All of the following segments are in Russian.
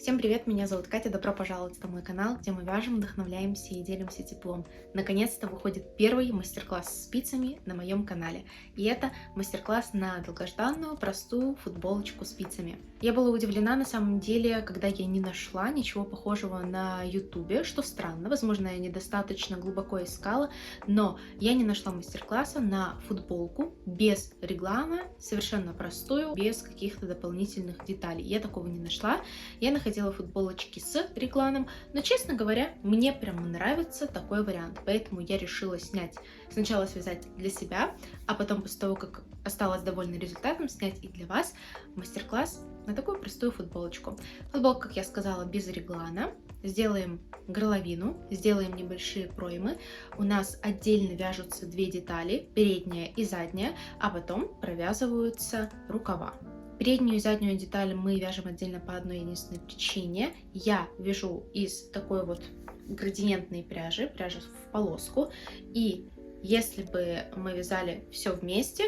Всем привет, меня зовут Катя, добро пожаловать на мой канал, где мы вяжем, вдохновляемся и делимся теплом. Наконец-то выходит первый мастер-класс с спицами на моем канале. И это мастер-класс на долгожданную простую футболочку с спицами. Я была удивлена на самом деле, когда я не нашла ничего похожего на ютубе, что странно, возможно, я недостаточно глубоко искала, но я не нашла мастер-класса на футболку без реглана, совершенно простую, без каких-то дополнительных деталей. Я такого не нашла. Я находила футболочки с регланом, но, честно говоря, мне прям нравится такой вариант, поэтому я решила снять, сначала связать для себя, а потом, после того, как осталась довольна результатом, снять и для вас мастер-класс на такую простую футболочку. Футболка, как я сказала, без реглана. Сделаем горловину, сделаем небольшие проймы. У нас отдельно вяжутся две детали, передняя и задняя, а потом провязываются рукава. Переднюю и заднюю деталь мы вяжем отдельно по одной единственной причине. Я вяжу из такой вот градиентной пряжи, пряжи в полоску. И если бы мы вязали все вместе,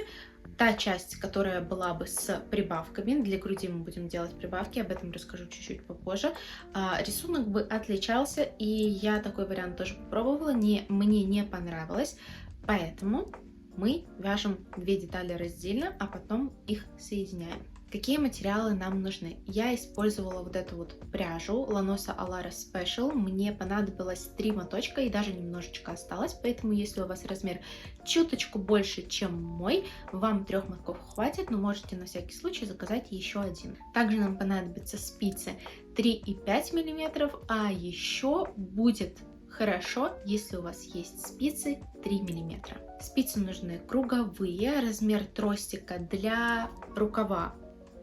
та часть, которая была бы с прибавками, для груди мы будем делать прибавки, об этом расскажу чуть-чуть попозже, рисунок бы отличался, и я такой вариант тоже попробовала, мне не понравилось, поэтому мы вяжем две детали раздельно, а потом их соединяем. Какие материалы нам нужны? Я использовала вот эту вот пряжу Lanosa Alara Special. Мне понадобилось 3 моточка и даже немножечко осталось, поэтому если у вас размер чуточку больше, чем мой, вам 3 мотков хватит, но можете на всякий случай заказать еще один. Также нам понадобятся спицы 3,5 мм, а еще будет хорошо, если у вас есть спицы 3 мм. Спицы нужны круговые, размер тростика для рукава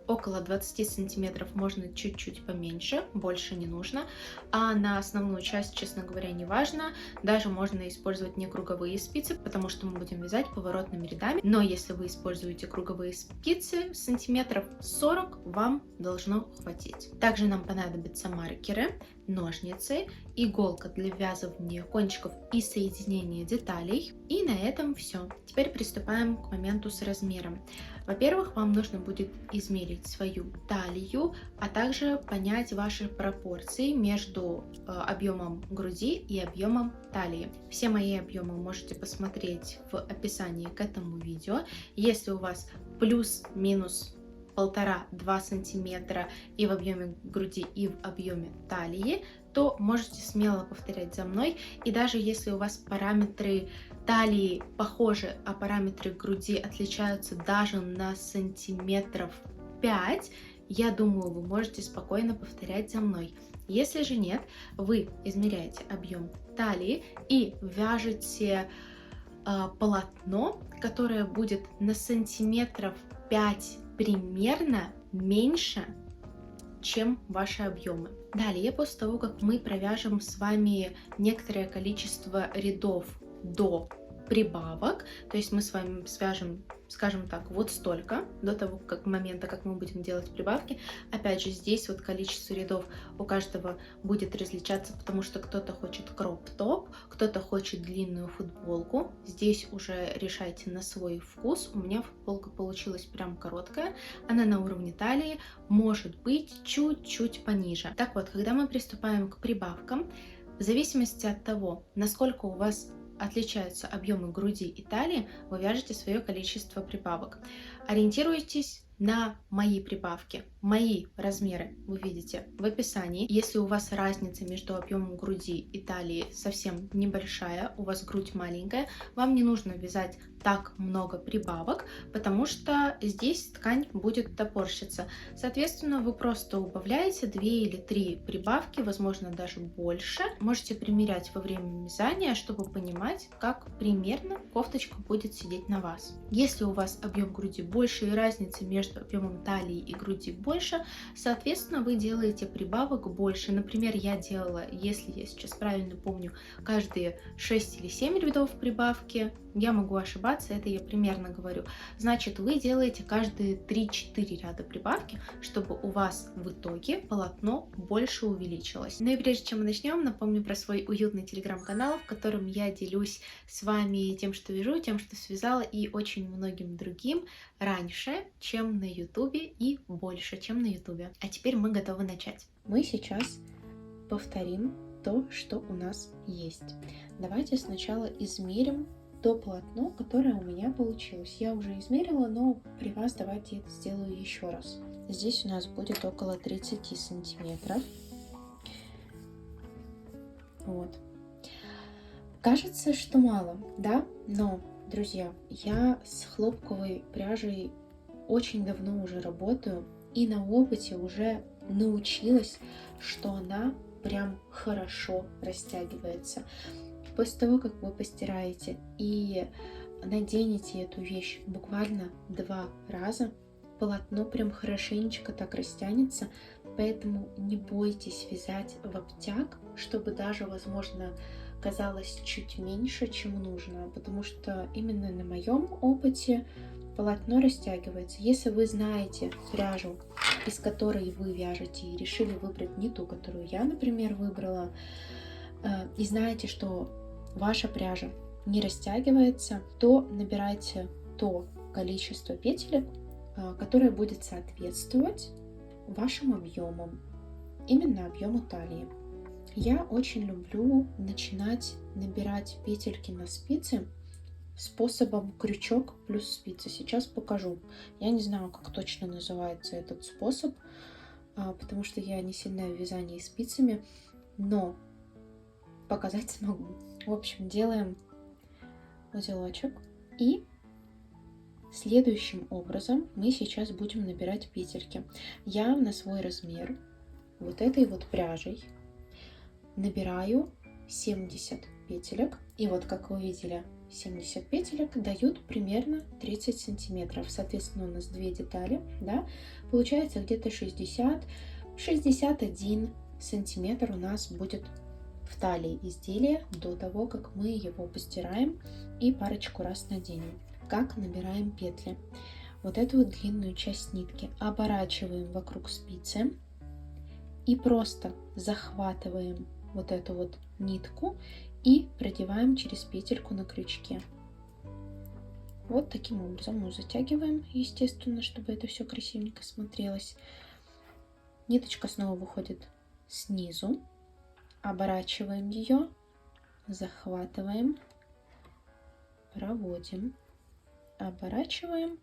около 20 сантиметров, можно чуть-чуть поменьше, больше не нужно. А на основную часть, честно говоря, не важно. Даже можно использовать не круговые спицы, потому что мы будем вязать поворотными рядами. Но если вы используете круговые спицы, сантиметров 40 вам должно хватить. Также нам понадобятся маркеры, ножницы, иголка для ввязывания кончиков и соединения деталей. И на этом все. Теперь приступаем к моменту с размером. Во-первых, вам нужно будет измерить свою талию, а также понять ваши пропорции между объемом груди и объемом талии. Все мои объемы можете посмотреть в описании к этому видео. Если у вас плюс-минус 1,5-2 сантиметра и в объеме груди, и в объеме талии, то можете смело повторять за мной. И даже если у вас параметры талии похожи, а параметры груди отличаются даже на сантиметров 5, я думаю, вы можете спокойно повторять за мной. Если же нет, вы измеряете объем талии и вяжете полотно, которое будет на сантиметров 5 примерно меньше, чем ваши объемы. Далее, после того, как мы провяжем с вами некоторое количество рядов до прибавок, то есть мы с вами свяжем, скажем так, вот столько, до того момента, как мы будем делать прибавки. Опять же, здесь вот количество рядов у каждого будет различаться, потому что кто-то хочет кроп-топ, кто-то хочет длинную футболку. Здесь уже решайте на свой вкус. У меня футболка получилась прям короткая, она на уровне талии, может быть чуть-чуть пониже. Так вот, когда мы приступаем к прибавкам, в зависимости от того, насколько у вас отличаются объемы груди и талии, вы вяжете свое количество прибавок. Ориентируйтесь на мои прибавки. Мои размеры вы видите в описании. Если у вас разница между объемом груди и талии совсем небольшая, у вас грудь маленькая, вам не нужно вязать так много прибавок, потому что здесь ткань будет топорщиться. Соответственно, вы просто убавляете 2 или 3 прибавки, возможно, даже больше. Можете примерять во время вязания, чтобы понимать, как примерно кофточка будет сидеть на вас. Если у вас объем груди больше и разница между объемом талии и груди больше, соответственно, вы делаете прибавок больше. Например, я делала, если я сейчас правильно помню, каждые 6 или 7 рядов прибавки. Я могу ошибаться, это я примерно говорю. Значит, вы делаете каждые 3-4 ряда прибавки, чтобы у вас в итоге полотно больше увеличилось. Ну и прежде чем мы начнем, напомню про свой уютный телеграм-канал, в котором я делюсь с вами тем, что вяжу, тем, что связала, и очень многим другим раньше, чем на ютубе, и больше, чем на ютубе. А теперь мы готовы начать. Мы сейчас повторим то, что у нас есть. Давайте сначала измерим то полотно, которое у меня получилось. Я уже измерила, но при вас давайте это сделаю еще раз. Здесь у нас будет около 30 сантиметров. Вот. Кажется, что мало, да? Но, друзья, я с хлопковой пряжей очень давно уже работаю и на опыте уже научилась, что она прям хорошо растягивается. После того, как вы постираете и наденете эту вещь буквально 2 раза, полотно прям хорошенечко так растянется, поэтому не бойтесь вязать в обтяг, чтобы даже, возможно, казалось чуть меньше, чем нужно, потому что именно на моем опыте полотно растягивается. Если вы знаете пряжу, из которой вы вяжете, и решили выбрать не ту, которую я, например, выбрала, и знаете, что ваша пряжа не растягивается, то набирайте то количество петелек, которое будет соответствовать вашим объемам, именно объему талии. Я очень люблю начинать набирать петельки на спицы способом крючок плюс спицы. Сейчас покажу. Я не знаю, как точно называется этот способ, потому что я не сильная в вязании спицами, но показать смогу. В общем, делаем узелочек и следующим образом мы сейчас будем набирать петельки. Я на свой размер вот этой вот пряжей набираю 70 петелек. И вот, как вы видели, 70 петелек дают примерно 30 сантиметров. Соответственно, у нас 2 детали, да, получается где-то 60-61 сантиметр у нас будет в талии изделия до того, как мы его постираем и парочку раз наденем. Как набираем петли? Вот эту вот длинную часть нитки оборачиваем вокруг спицы и просто захватываем вот эту вот нитку и продеваем через петельку на крючке. Вот таким образом мы затягиваем, естественно, чтобы это все красивенько смотрелось. Ниточка снова выходит снизу, оборачиваем ее, захватываем, проводим, оборачиваем,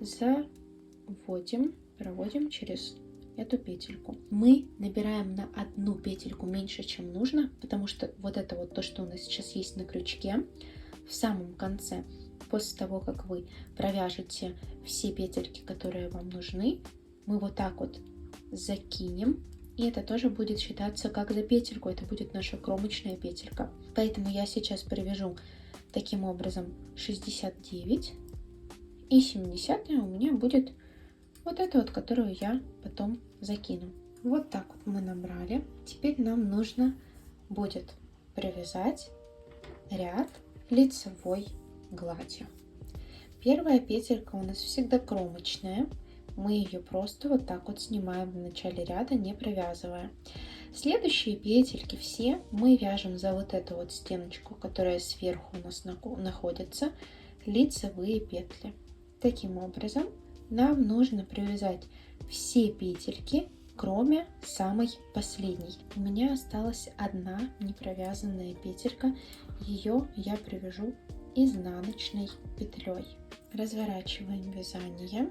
заводим, проводим через эту петельку. Мы набираем на одну петельку меньше, чем нужно, потому что вот это вот то, что у нас сейчас есть на крючке, в самом конце, после того, как вы провяжете все петельки, которые вам нужны, мы вот так вот закинем, и это тоже будет считаться как за петельку, это будет наша кромочная петелька. Поэтому я сейчас провяжу таким образом 69, и 70 у меня будет вот эту вот, которую я потом закину. Вот так вот мы набрали. Теперь нам нужно будет провязать ряд лицевой гладью. Первая петелька у нас всегда кромочная. Мы ее просто вот так вот снимаем в начале ряда, не провязывая. Следующие петельки все мы вяжем за вот эту вот стеночку, которая сверху у нас находится, лицевые петли. Таким образом, нам нужно провязать все петельки, кроме самой последней. У меня осталась одна непровязанная петелька, ее я провяжу изнаночной петлей. Разворачиваем вязание.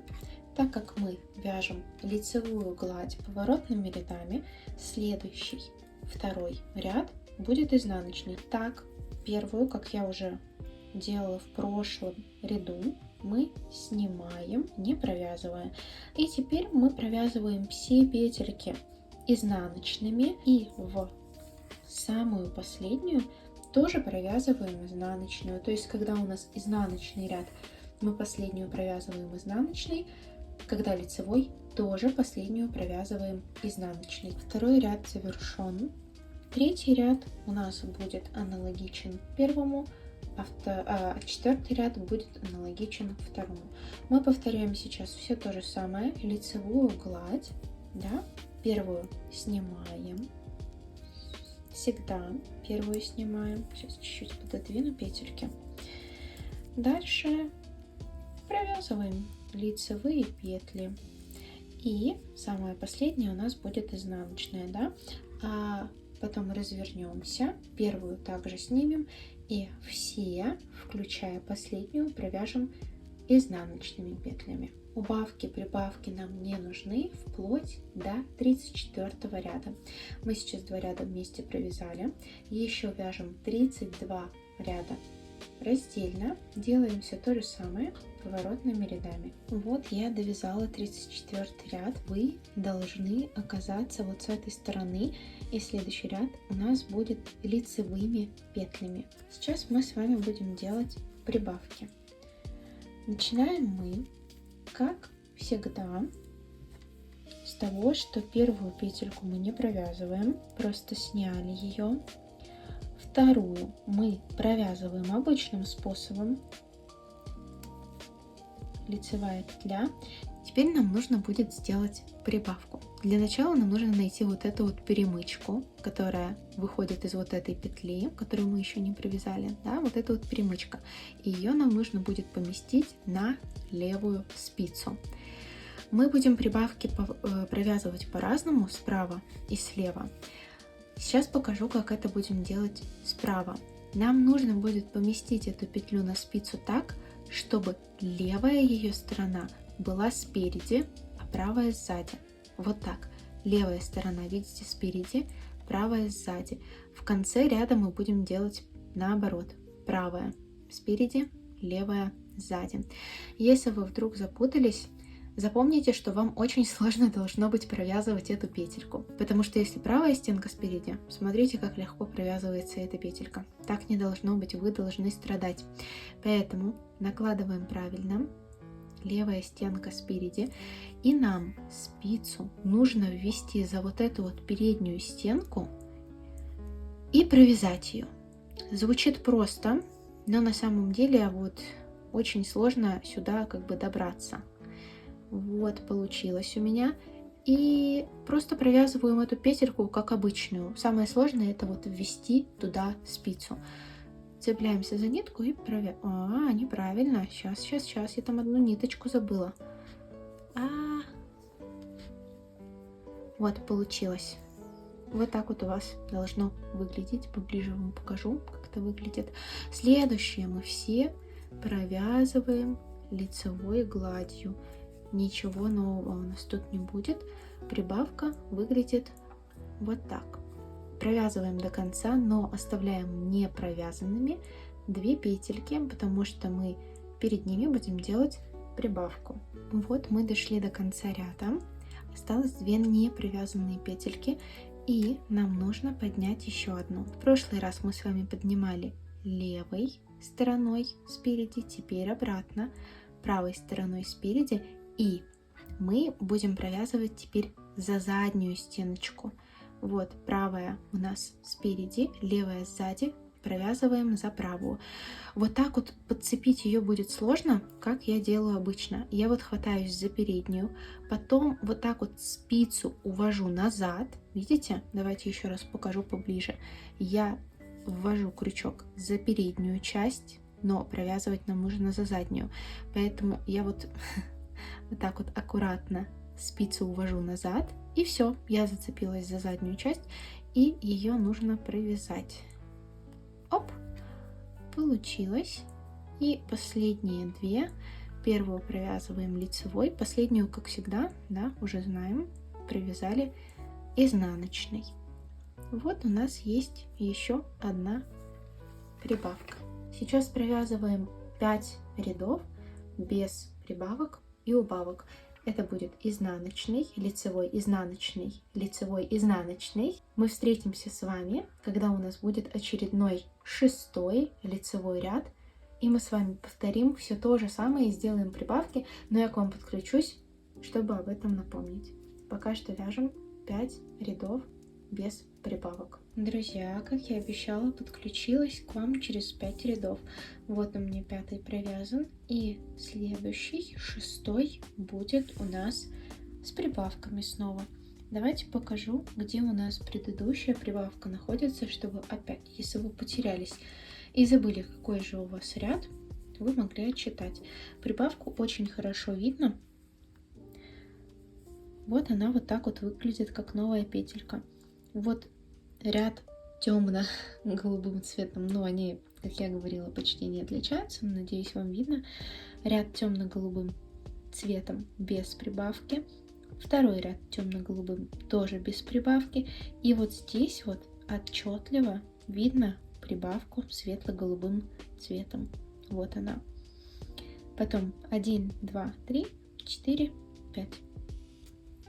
Так как мы вяжем лицевую гладь поворотными рядами, следующий, второй ряд будет изнаночный. Так, первую, как я уже делала в прошлом ряду, мы снимаем, не провязывая. И теперь мы провязываем все петельки изнаночными, и в самую последнюю тоже провязываем изнаночную. То есть, когда у нас изнаночный ряд, мы последнюю провязываем изнаночной, когда лицевой, тоже последнюю провязываем изнаночной. Второй ряд завершен. Третий ряд у нас будет аналогичен первому, а четвертый ряд будет аналогичен второму. Мы повторяем сейчас все то же самое. Лицевую гладь, да, первую снимаем. Всегда первую снимаем. Сейчас чуть-чуть пододвину петельки. Дальше провязываем лицевые петли И самое последнее у нас будет изнаночная, да? А потом развернемся, первую также снимем и все, включая последнюю, провяжем изнаночными петлями. Убавки, прибавки нам не нужны вплоть до 34 ряда. Мы сейчас 2 ряда вместе провязали. Еще вяжем 32 ряда раздельно. Делаем все то же самое поворотными рядами. Вот я довязала 34 ряд. Вы должны оказаться вот с этой стороны. И следующий ряд у нас будет лицевыми петлями. Сейчас мы с вами будем делать прибавки. Начинаем мы, как всегда, с того, что первую петельку мы не провязываем, просто сняли ее. Вторую мы провязываем обычным способом, лицевая петля. Теперь нам нужно будет сделать прибавку. Для начала нам нужно найти вот эту вот перемычку, которая выходит из вот этой петли, которую мы еще не провязали, да, вот эта вот перемычка. И ее нам нужно будет поместить на левую спицу. Мы будем прибавки провязывать по-разному, справа и слева. Сейчас покажу, как это будем делать справа. Нам нужно будет поместить эту петлю на спицу так, чтобы левая ее сторона была спереди, а правая сзади. Вот так. Левая сторона, видите, спереди, правая сзади. В конце ряда мы будем делать наоборот. Правая спереди, левая сзади. Если вы вдруг запутались, запомните, что вам очень сложно должно быть провязывать эту петельку. Потому что если правая стенка спереди, смотрите, как легко провязывается эта петелька. Так не должно быть, вы должны страдать. Поэтому накладываем правильно. Левая стенка спереди. И нам спицу нужно ввести за вот эту вот переднюю стенку и провязать ее. Звучит просто, но на самом деле вот очень сложно сюда как бы добраться. Вот получилось у меня. И просто провязываем эту петельку как обычную. Самое сложное это вот ввести туда спицу. Цепляемся за нитку и провязываем. Неправильно. Сейчас. Я там одну ниточку забыла. Вот получилось. Вот так вот у вас должно выглядеть. Поближе вам покажу, как это выглядит. Следующее мы все провязываем лицевой гладью. Ничего нового у нас тут не будет. Прибавка выглядит вот так. Провязываем до конца, но оставляем не провязанными 2 петельки, потому что мы перед ними будем делать прибавку. Вот мы дошли до конца ряда. Осталось 2 не провязанные петельки, и нам нужно поднять еще одну. В прошлый раз мы с вами поднимали левой стороной спереди, теперь обратно, правой стороной спереди, и мы будем провязывать теперь за заднюю стеночку. Вот правая у нас спереди, левая сзади, провязываем за правую. Вот так вот подцепить ее будет сложно, как я делаю обычно. Я вот хватаюсь за переднюю, потом вот так вот спицу увожу назад. Видите? Давайте еще раз покажу поближе. Я ввожу крючок за переднюю часть, но провязывать нам нужно за заднюю. Поэтому я вот так вот аккуратно спицу увожу назад, и все, я зацепилась за заднюю часть, и ее нужно провязать. Оп, получилось. И последние 2. Первую провязываем лицевой, последнюю, как всегда, да, уже знаем, провязали изнаночной. Вот у нас есть еще одна прибавка. Сейчас провязываем 5 рядов без прибавок и убавок. Это будет изнаночный, лицевой, изнаночный, лицевой, изнаночный. Мы встретимся с вами, когда у нас будет очередной 6-й лицевой ряд. И мы с вами повторим все то же самое и сделаем прибавки, но я к вам подключусь, чтобы об этом напомнить. Пока что вяжем 5 рядов без прибавок. Друзья, как я обещала, подключилась к вам через 5 рядов. Вот у меня 5-й провязан, и следующий 6-й будет у нас с прибавками снова. Давайте покажу, где у нас предыдущая прибавка находится, чтобы опять, если вы потерялись и забыли, какой же у вас ряд, вы могли отчитать. Прибавку очень хорошо видно. Вот она вот так вот выглядит, как новая петелька. Вот ряд темно-голубым цветом, но они, как я говорила, почти не отличаются. Надеюсь, вам видно. Ряд темно-голубым цветом без прибавки. Второй ряд темно-голубым тоже без прибавки. И вот здесь вот отчетливо видно прибавку светло-голубым цветом. Вот она. Потом 1, 2, 3, 4, 5.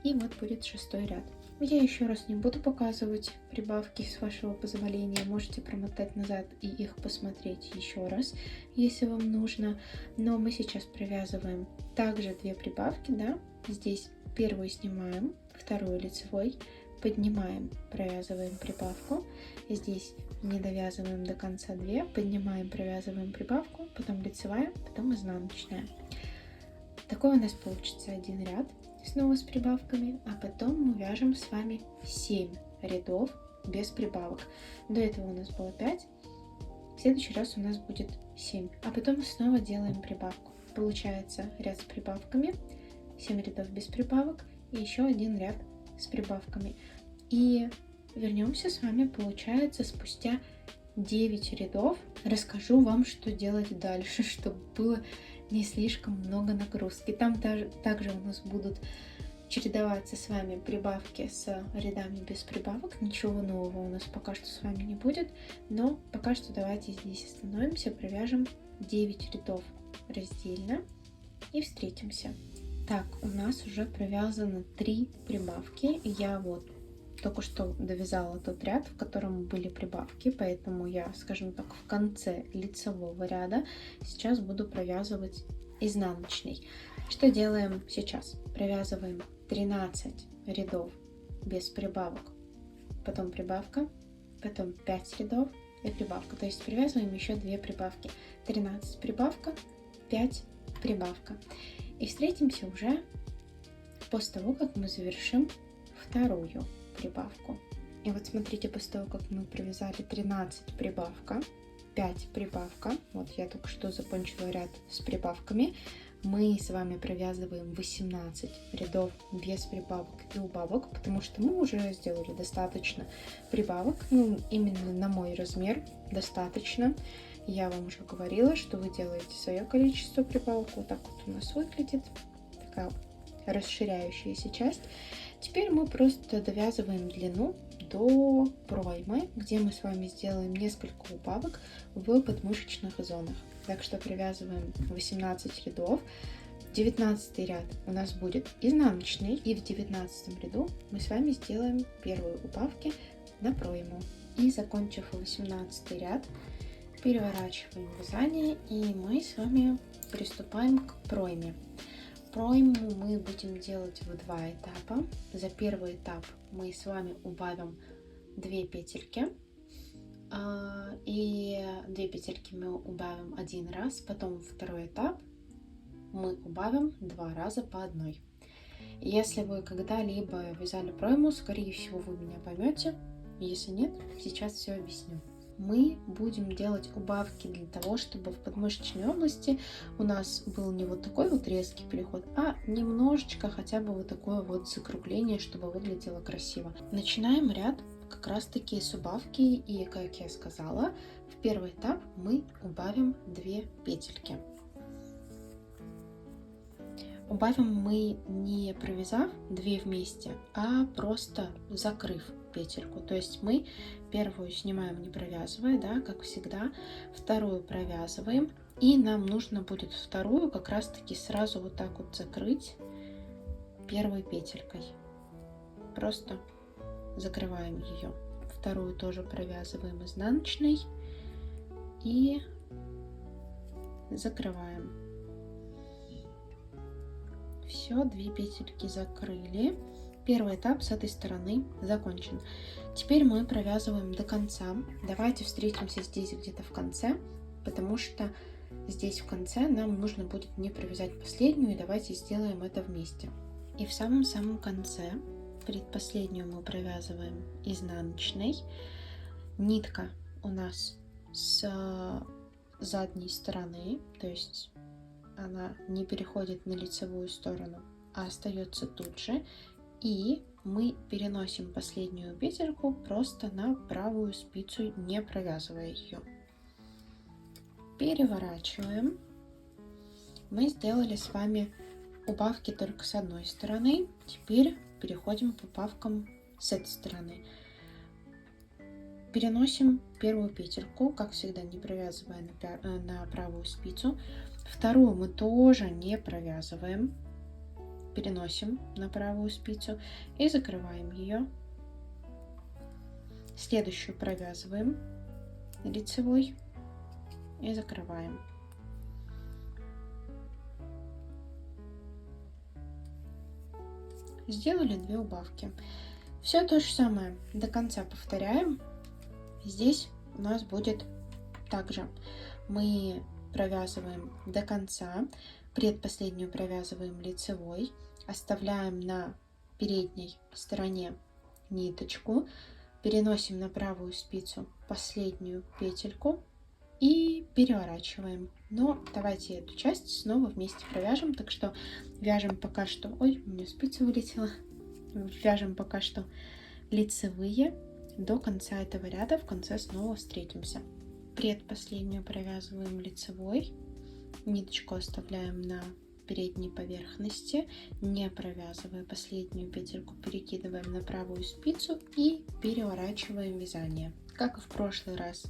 И вот будет 6-й ряд. Я еще раз не буду показывать прибавки, с вашего позволения. Можете промотать назад и их посмотреть еще раз, если вам нужно. Но мы сейчас провязываем также 2 прибавки, да. Здесь первую снимаем, вторую лицевой, поднимаем, провязываем прибавку. Здесь не довязываем до конца 2, поднимаем, провязываем прибавку, потом лицевая, потом изнаночная. Такой у нас получится один ряд снова с прибавками, а потом мы вяжем с вами 7 рядов без прибавок. До этого у нас было 5, в следующий раз у нас будет 7, а потом снова делаем прибавку. Получается ряд с прибавками, 7 рядов без прибавок и еще один ряд с прибавками. И вернемся с вами, получается, спустя 9 рядов. Расскажу вам, что делать дальше, чтобы было не слишком много нагрузки. Там также у нас будут чередоваться с вами прибавки с рядами без прибавок. Ничего нового у нас пока что с вами не будет, но пока что давайте здесь остановимся, провяжем 9 рядов раздельно и встретимся. Так, у нас уже провязаны 3 прибавки. Я вот только что довязала тот ряд, в котором были прибавки, поэтому я, скажем так, в конце лицевого ряда сейчас буду провязывать изнаночный. Что делаем сейчас? Провязываем 13 рядов без прибавок, потом прибавка, потом 5 рядов и прибавка. То есть привязываем еще 2 прибавки. 13 прибавка, 5 прибавка. И встретимся уже после того, как мы завершим вторую прибавку. И вот смотрите, после того, как мы провязали 13 прибавка, 5 прибавка, вот я только что закончила ряд с прибавками, мы с вами провязываем 18 рядов без прибавок и убавок, потому что мы уже сделали достаточно прибавок, ну именно на мой размер достаточно. Я вам уже говорила, что вы делаете свое количество прибавок. Вот так вот у нас выглядит такая расширяющаяся часть. Теперь мы просто довязываем длину до проймы, где мы с вами сделаем несколько убавок в подмышечных зонах. Так что провязываем 18 рядов. 19 ряд у нас будет изнаночный, и в 19 ряду мы с вами сделаем первые убавки на пройму. И закончив 18 ряд, переворачиваем вязание, и мы с вами приступаем к пройме. Пройму мы будем делать в 2 этапа. За первый этап мы с вами убавим 2 петельки. И 2 петельки мы убавим один раз. Потом второй этап мы убавим 2 раза по одной. Если вы когда-либо вязали пройму, скорее всего, вы меня поймете. Если нет, сейчас все объясню. Мы будем делать убавки для того, чтобы в подмышечной области у нас был не вот такой вот резкий переход, а немножечко хотя бы вот такое вот закругление, чтобы выглядело красиво. Начинаем ряд как раз таки с убавки, и как я сказала, в первый этап мы убавим 2 петельки. Убавим мы не провязав 2 вместе, а просто закрыв петельку. То есть мы первую снимаем не провязывая, да, как всегда, вторую провязываем, и нам нужно будет вторую как раз таки сразу вот так вот закрыть первой петелькой. Просто закрываем ее. Вторую тоже провязываем изнаночной и закрываем. Все, 2 петельки закрыли. Первый этап с этой стороны закончен. Теперь мы провязываем до конца. Давайте встретимся здесь где-то в конце, потому что здесь в конце нам нужно будет не провязать последнюю, и давайте сделаем это вместе. И в самом-самом конце предпоследнюю мы провязываем изнаночной. Нитка у нас с задней стороны, то есть она не переходит на лицевую сторону, а остается тут же. И мы переносим последнюю петельку просто на правую спицу, не провязывая ее. Переворачиваем. Мы сделали с вами убавки только с одной стороны. Теперь переходим к убавкам с этой стороны. Переносим первую петельку, как всегда, не провязывая на правую спицу. Вторую мы тоже не провязываем. Переносим на правую спицу и закрываем ее. Следующую провязываем лицевой и закрываем. Сделали 2 убавки. Все то же самое до конца повторяем. Здесь у нас будет также. Мы провязываем до конца, предпоследнюю провязываем лицевой, оставляем на передней стороне ниточку, переносим на правую спицу последнюю петельку и переворачиваем. Но давайте эту часть снова вместе провяжем, так что вяжем пока что, ой, у меня спица вылетела, вяжем пока что лицевые до конца этого ряда, в конце снова встретимся. Предпоследнюю провязываем лицевой, ниточку оставляем на передней поверхности, не провязывая последнюю петельку, перекидываем на правую спицу и переворачиваем вязание. Как и в прошлый раз,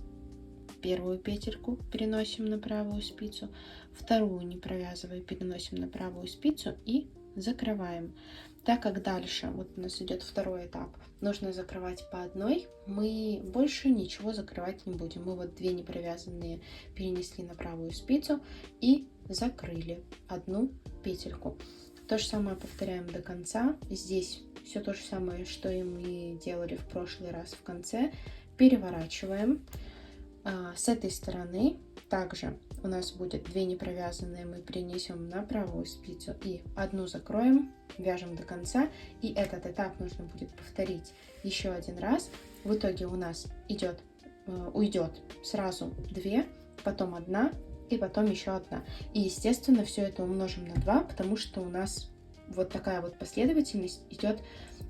первую петельку переносим на правую спицу, вторую не провязывая, переносим на правую спицу и закрываем. Так как дальше, вот у нас идет второй этап, нужно закрывать по одной, мы больше ничего закрывать не будем. Мы вот 2 непровязанные перенесли на правую спицу и закрыли одну петельку. То же самое повторяем до конца. Здесь все то же самое, что и мы делали в прошлый раз в конце. Переворачиваем. С этой стороны также у нас будет 2 непровязанные, мы перенесем на правую спицу и одну закроем, вяжем до конца, и этот этап нужно будет повторить еще один раз. В итоге у нас уйдет сразу 2, потом 1 и потом еще 1. И естественно все это умножим на 2, потому что у нас вот такая вот последовательность идет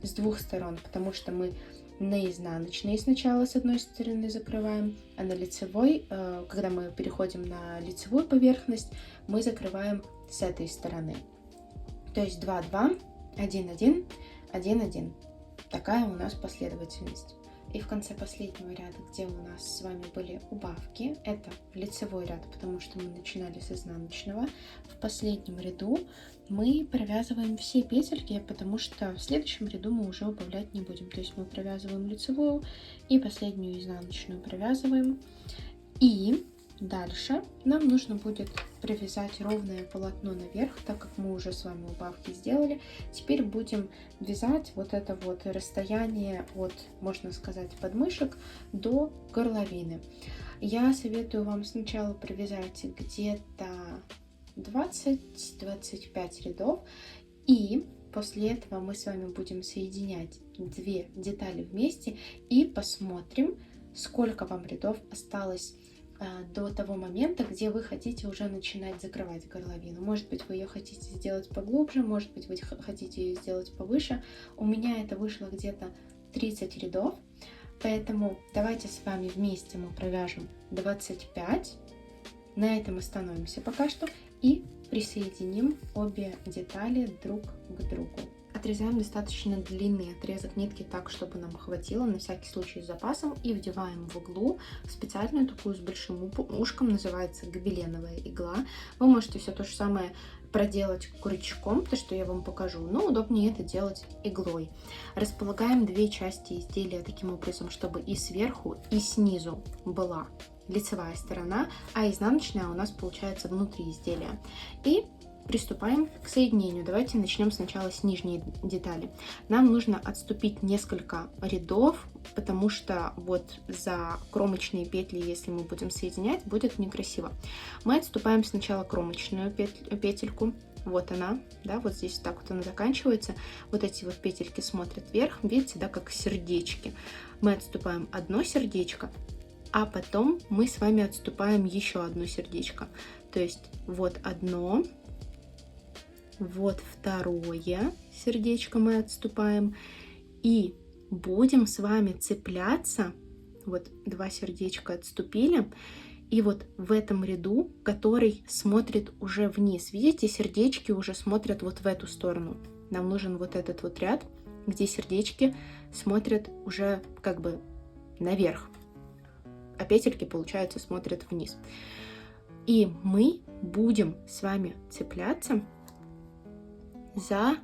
с 2 сторон, потому что мы на изнаночной сначала с одной стороны закрываем, а на лицевой, когда мы переходим на лицевую поверхность, мы закрываем с этой стороны. То есть 2, 2, 1, 1, 1, 1. Такая у нас последовательность. И в конце последнего ряда, где у нас с вами были убавки, это лицевой ряд, потому что мы начинали с изнаночного. В последнем ряду мы провязываем все петельки, потому что в следующем ряду мы уже убавлять не будем. То есть мы провязываем лицевую и последнюю изнаночную провязываем. И дальше нам нужно будет провязать ровное полотно наверх, так как мы уже с вами убавки сделали. Теперь будем вязать вот это вот расстояние от, можно сказать, подмышек до горловины. Я советую вам сначала провязать где-то 20-25 рядов, и после этого мы с вами будем соединять 2 детали вместе и посмотрим, сколько вам рядов осталось до того момента, где вы хотите уже начинать закрывать горловину. Может быть, вы ее хотите сделать поглубже, может быть, вы хотите ее сделать повыше. У меня это вышло где-то 30 рядов, поэтому давайте с вами вместе мы провяжем 25. На этом остановимся пока что и присоединим обе детали друг к другу. Отрезаем достаточно длинный отрезок нитки так, чтобы нам хватило, на всякий случай с запасом, и вдеваем в углу в специальную такую с большим ушком, называется гобеленовая игла. Вы можете все то же самое проделать крючком, то, что я вам покажу, но удобнее это делать иглой. Располагаем 2 части изделия таким образом, чтобы и сверху, и снизу была лицевая сторона, а изнаночная у нас получается внутри изделия. И приступаем к соединению. Давайте начнем сначала с нижней детали. Нам нужно отступить несколько рядов, потому что вот за кромочные петли, если мы будем соединять, будет некрасиво. Мы отступаем сначала кромочную петельку. Вот она, да, вот здесь так вот она заканчивается. Вот эти вот петельки смотрят вверх, видите, да, как сердечки. Мы отступаем одно сердечко, а потом мы с вами отступаем еще одно сердечко. То есть вот одно, Вот второе сердечко мы отступаем. И будем с вами цепляться. Вот 2 сердечка отступили. И вот в этом ряду, который смотрит уже вниз. Видите, сердечки уже смотрят вот в эту сторону. Нам нужен вот этот вот ряд, где сердечки смотрят уже как бы наверх. А петельки, получается, смотрят вниз. И мы будем с вами цепляться за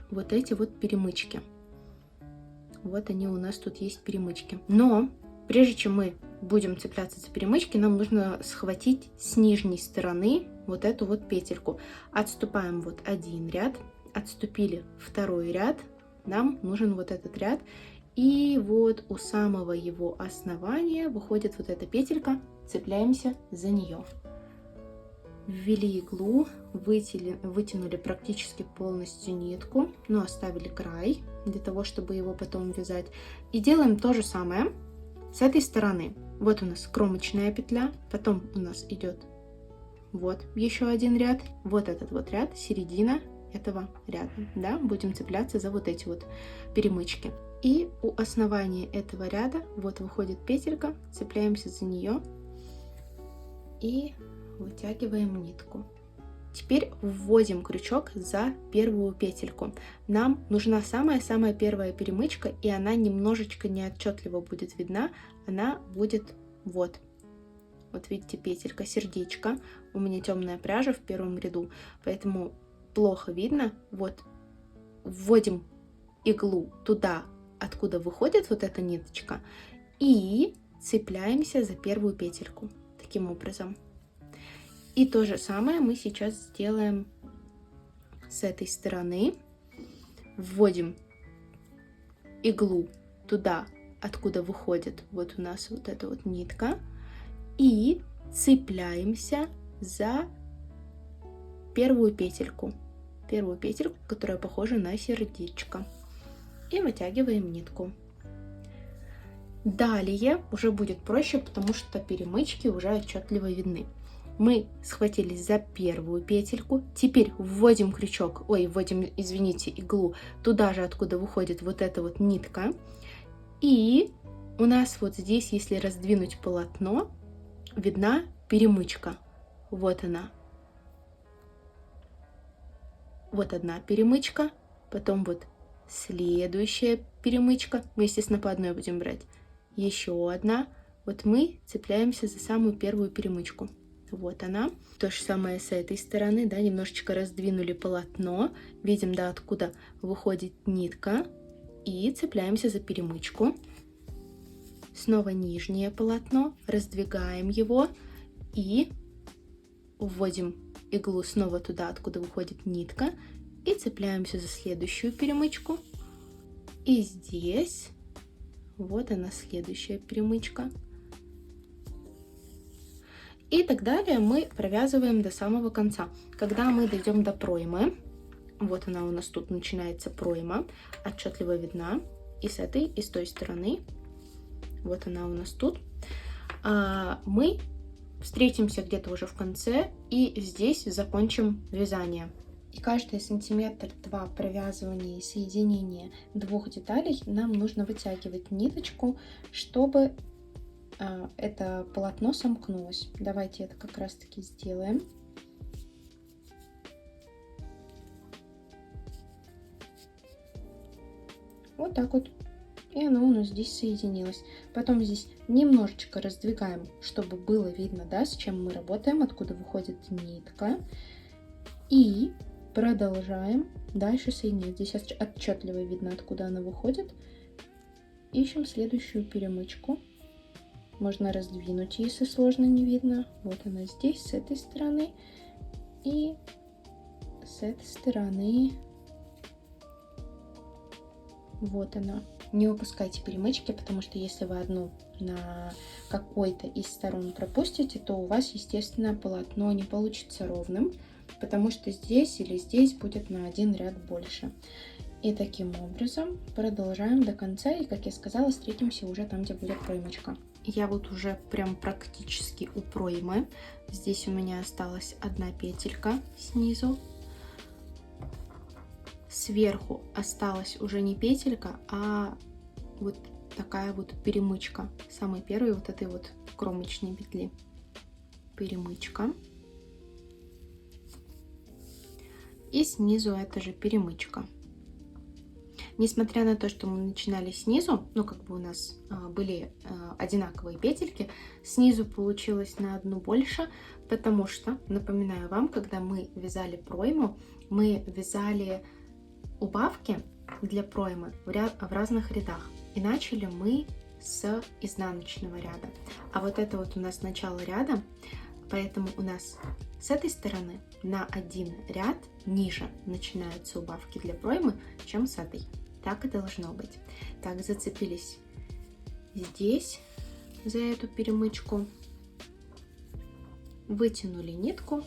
вот эти вот перемычки. Вот они у нас тут есть перемычки. Но прежде чем мы будем цепляться за перемычки, нам нужно схватить с нижней стороны вот эту вот петельку. Отступаем вот один ряд, отступили второй ряд, нам нужен вот этот ряд. И вот у самого его основания выходит вот эта петелька, цепляемся за нее. Ввели иглу, вытянули практически полностью нитку, но оставили край для того, чтобы его потом вязать. И делаем то же самое с этой стороны. Вот у нас кромочная петля, потом у нас идет вот еще один ряд, вот этот вот ряд, середина этого ряда. Да? Будем цепляться за вот эти вот перемычки. И у основания этого ряда вот выходит петелька, цепляемся за нее и вытягиваем нитку. Теперь вводим крючок за первую петельку. Нам нужна самая-самая первая перемычка, и она немножечко неотчетливо будет видна. Она будет вот. Вот видите, петелька, сердечко. У меня темная пряжа в первом ряду, поэтому плохо видно. Вот вводим иглу туда, откуда выходит вот эта ниточка, и цепляемся за первую петельку. Таким образом. И то же самое мы сейчас сделаем с этой стороны. Вводим иглу туда, откуда выходит вот у нас вот эта вот нитка, и цепляемся за первую петельку, которая похожа на сердечко, и вытягиваем нитку. Далее уже будет проще, потому что перемычки уже отчетливо видны. Мы схватились за первую петельку, теперь вводим крючок, извините, иглу туда же, откуда выходит вот эта вот нитка. И у нас вот здесь, если раздвинуть полотно, видна перемычка. Вот она. Вот одна перемычка, потом вот следующая перемычка. Мы, естественно, по одной будем брать. Еще одна. Вот мы цепляемся за самую первую перемычку. Вот она. То же самое с этой стороны, да, немножечко раздвинули полотно. Видим, да, откуда выходит нитка. И цепляемся за перемычку. Снова нижнее полотно, раздвигаем его и вводим иглу снова туда, откуда выходит нитка. И цепляемся за следующую перемычку. И здесь вот она, следующая перемычка. И так далее мы провязываем до самого конца. Когда мы дойдем до проймы, вот она у нас тут начинается пройма, отчетливо видна. И с этой, и с той стороны. Вот она у нас тут. Мы встретимся где-то уже в конце и здесь закончим вязание. И каждый сантиметр-два провязывания и соединения двух деталей нам нужно вытягивать ниточку, чтобы это полотно сомкнулось. Давайте это как раз таки сделаем. Вот так вот. И оно у нас здесь соединилось. Потом здесь немножечко раздвигаем, чтобы было видно, да, с чем мы работаем, откуда выходит нитка. И продолжаем дальше соединять. Здесь отчетливо видно, откуда она выходит. Ищем следующую перемычку. Можно раздвинуть, если сложно не видно. Вот она здесь, с этой стороны. И с этой стороны. Вот она. Не упускайте перемычки, потому что если вы одну на какой-то из сторон пропустите, то у вас, естественно, полотно не получится ровным, потому что здесь или здесь будет на один ряд больше. И таким образом продолжаем до конца, и, как я сказала, встретимся уже там, где будет проймочка. Я вот уже прям практически у проймы. Здесь у меня осталась одна петелька снизу. Сверху осталась уже не петелька, а вот такая вот перемычка. Самой первой вот этой вот кромочной петли. Перемычка. И снизу эта же перемычка. Несмотря на то, что мы начинали снизу, ну как бы у нас были одинаковые петельки, снизу получилось на одну больше, потому что, напоминаю вам, когда мы вязали пройму, мы вязали убавки для проймы в разных рядах. И начали мы с изнаночного ряда. А вот это вот у нас начало ряда, поэтому у нас с этой стороны на один ряд ниже начинаются убавки для проймы, чем с этой. Так и должно быть. Так, зацепились здесь за эту перемычку, вытянули нитку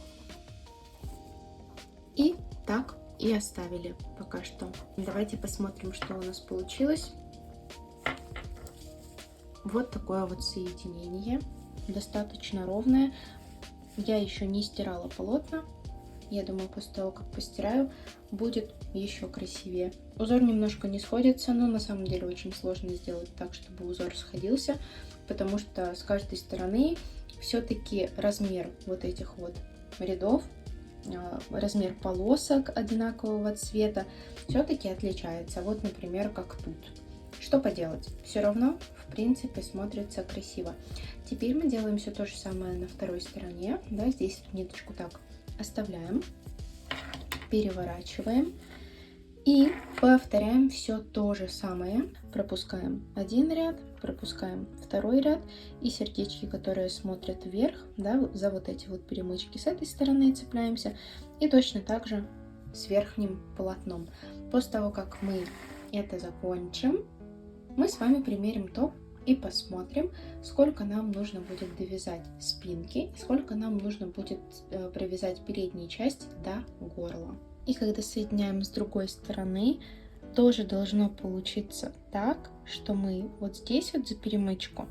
и так и оставили пока что. Давайте посмотрим, что у нас получилось. Вот такое вот соединение, достаточно ровное. Я еще не стирала полотна. Я думаю, после того, как постираю, будет еще красивее. Узор немножко не сходится, но на самом деле очень сложно сделать так, чтобы узор сходился, потому что с каждой стороны все-таки размер вот этих вот рядов, размер полосок одинакового цвета все-таки отличается. Вот, например, как тут. Что поделать? Все равно, в принципе, смотрится красиво. Теперь мы делаем все то же самое на второй стороне. Да, здесь эту ниточку так оставляем, переворачиваем и повторяем все то же самое. Пропускаем один ряд, пропускаем второй ряд и сердечки, которые смотрят вверх, да, за вот эти вот перемычки с этой стороны цепляемся, и точно так же с верхним полотном. После того, как мы это закончим, мы с вами примерим топ и посмотрим, сколько нам нужно будет довязать спинки, сколько нам нужно будет провязать передние части до горла. И когда соединяем с другой стороны, тоже должно получиться так, что мы вот здесь вот за перемычку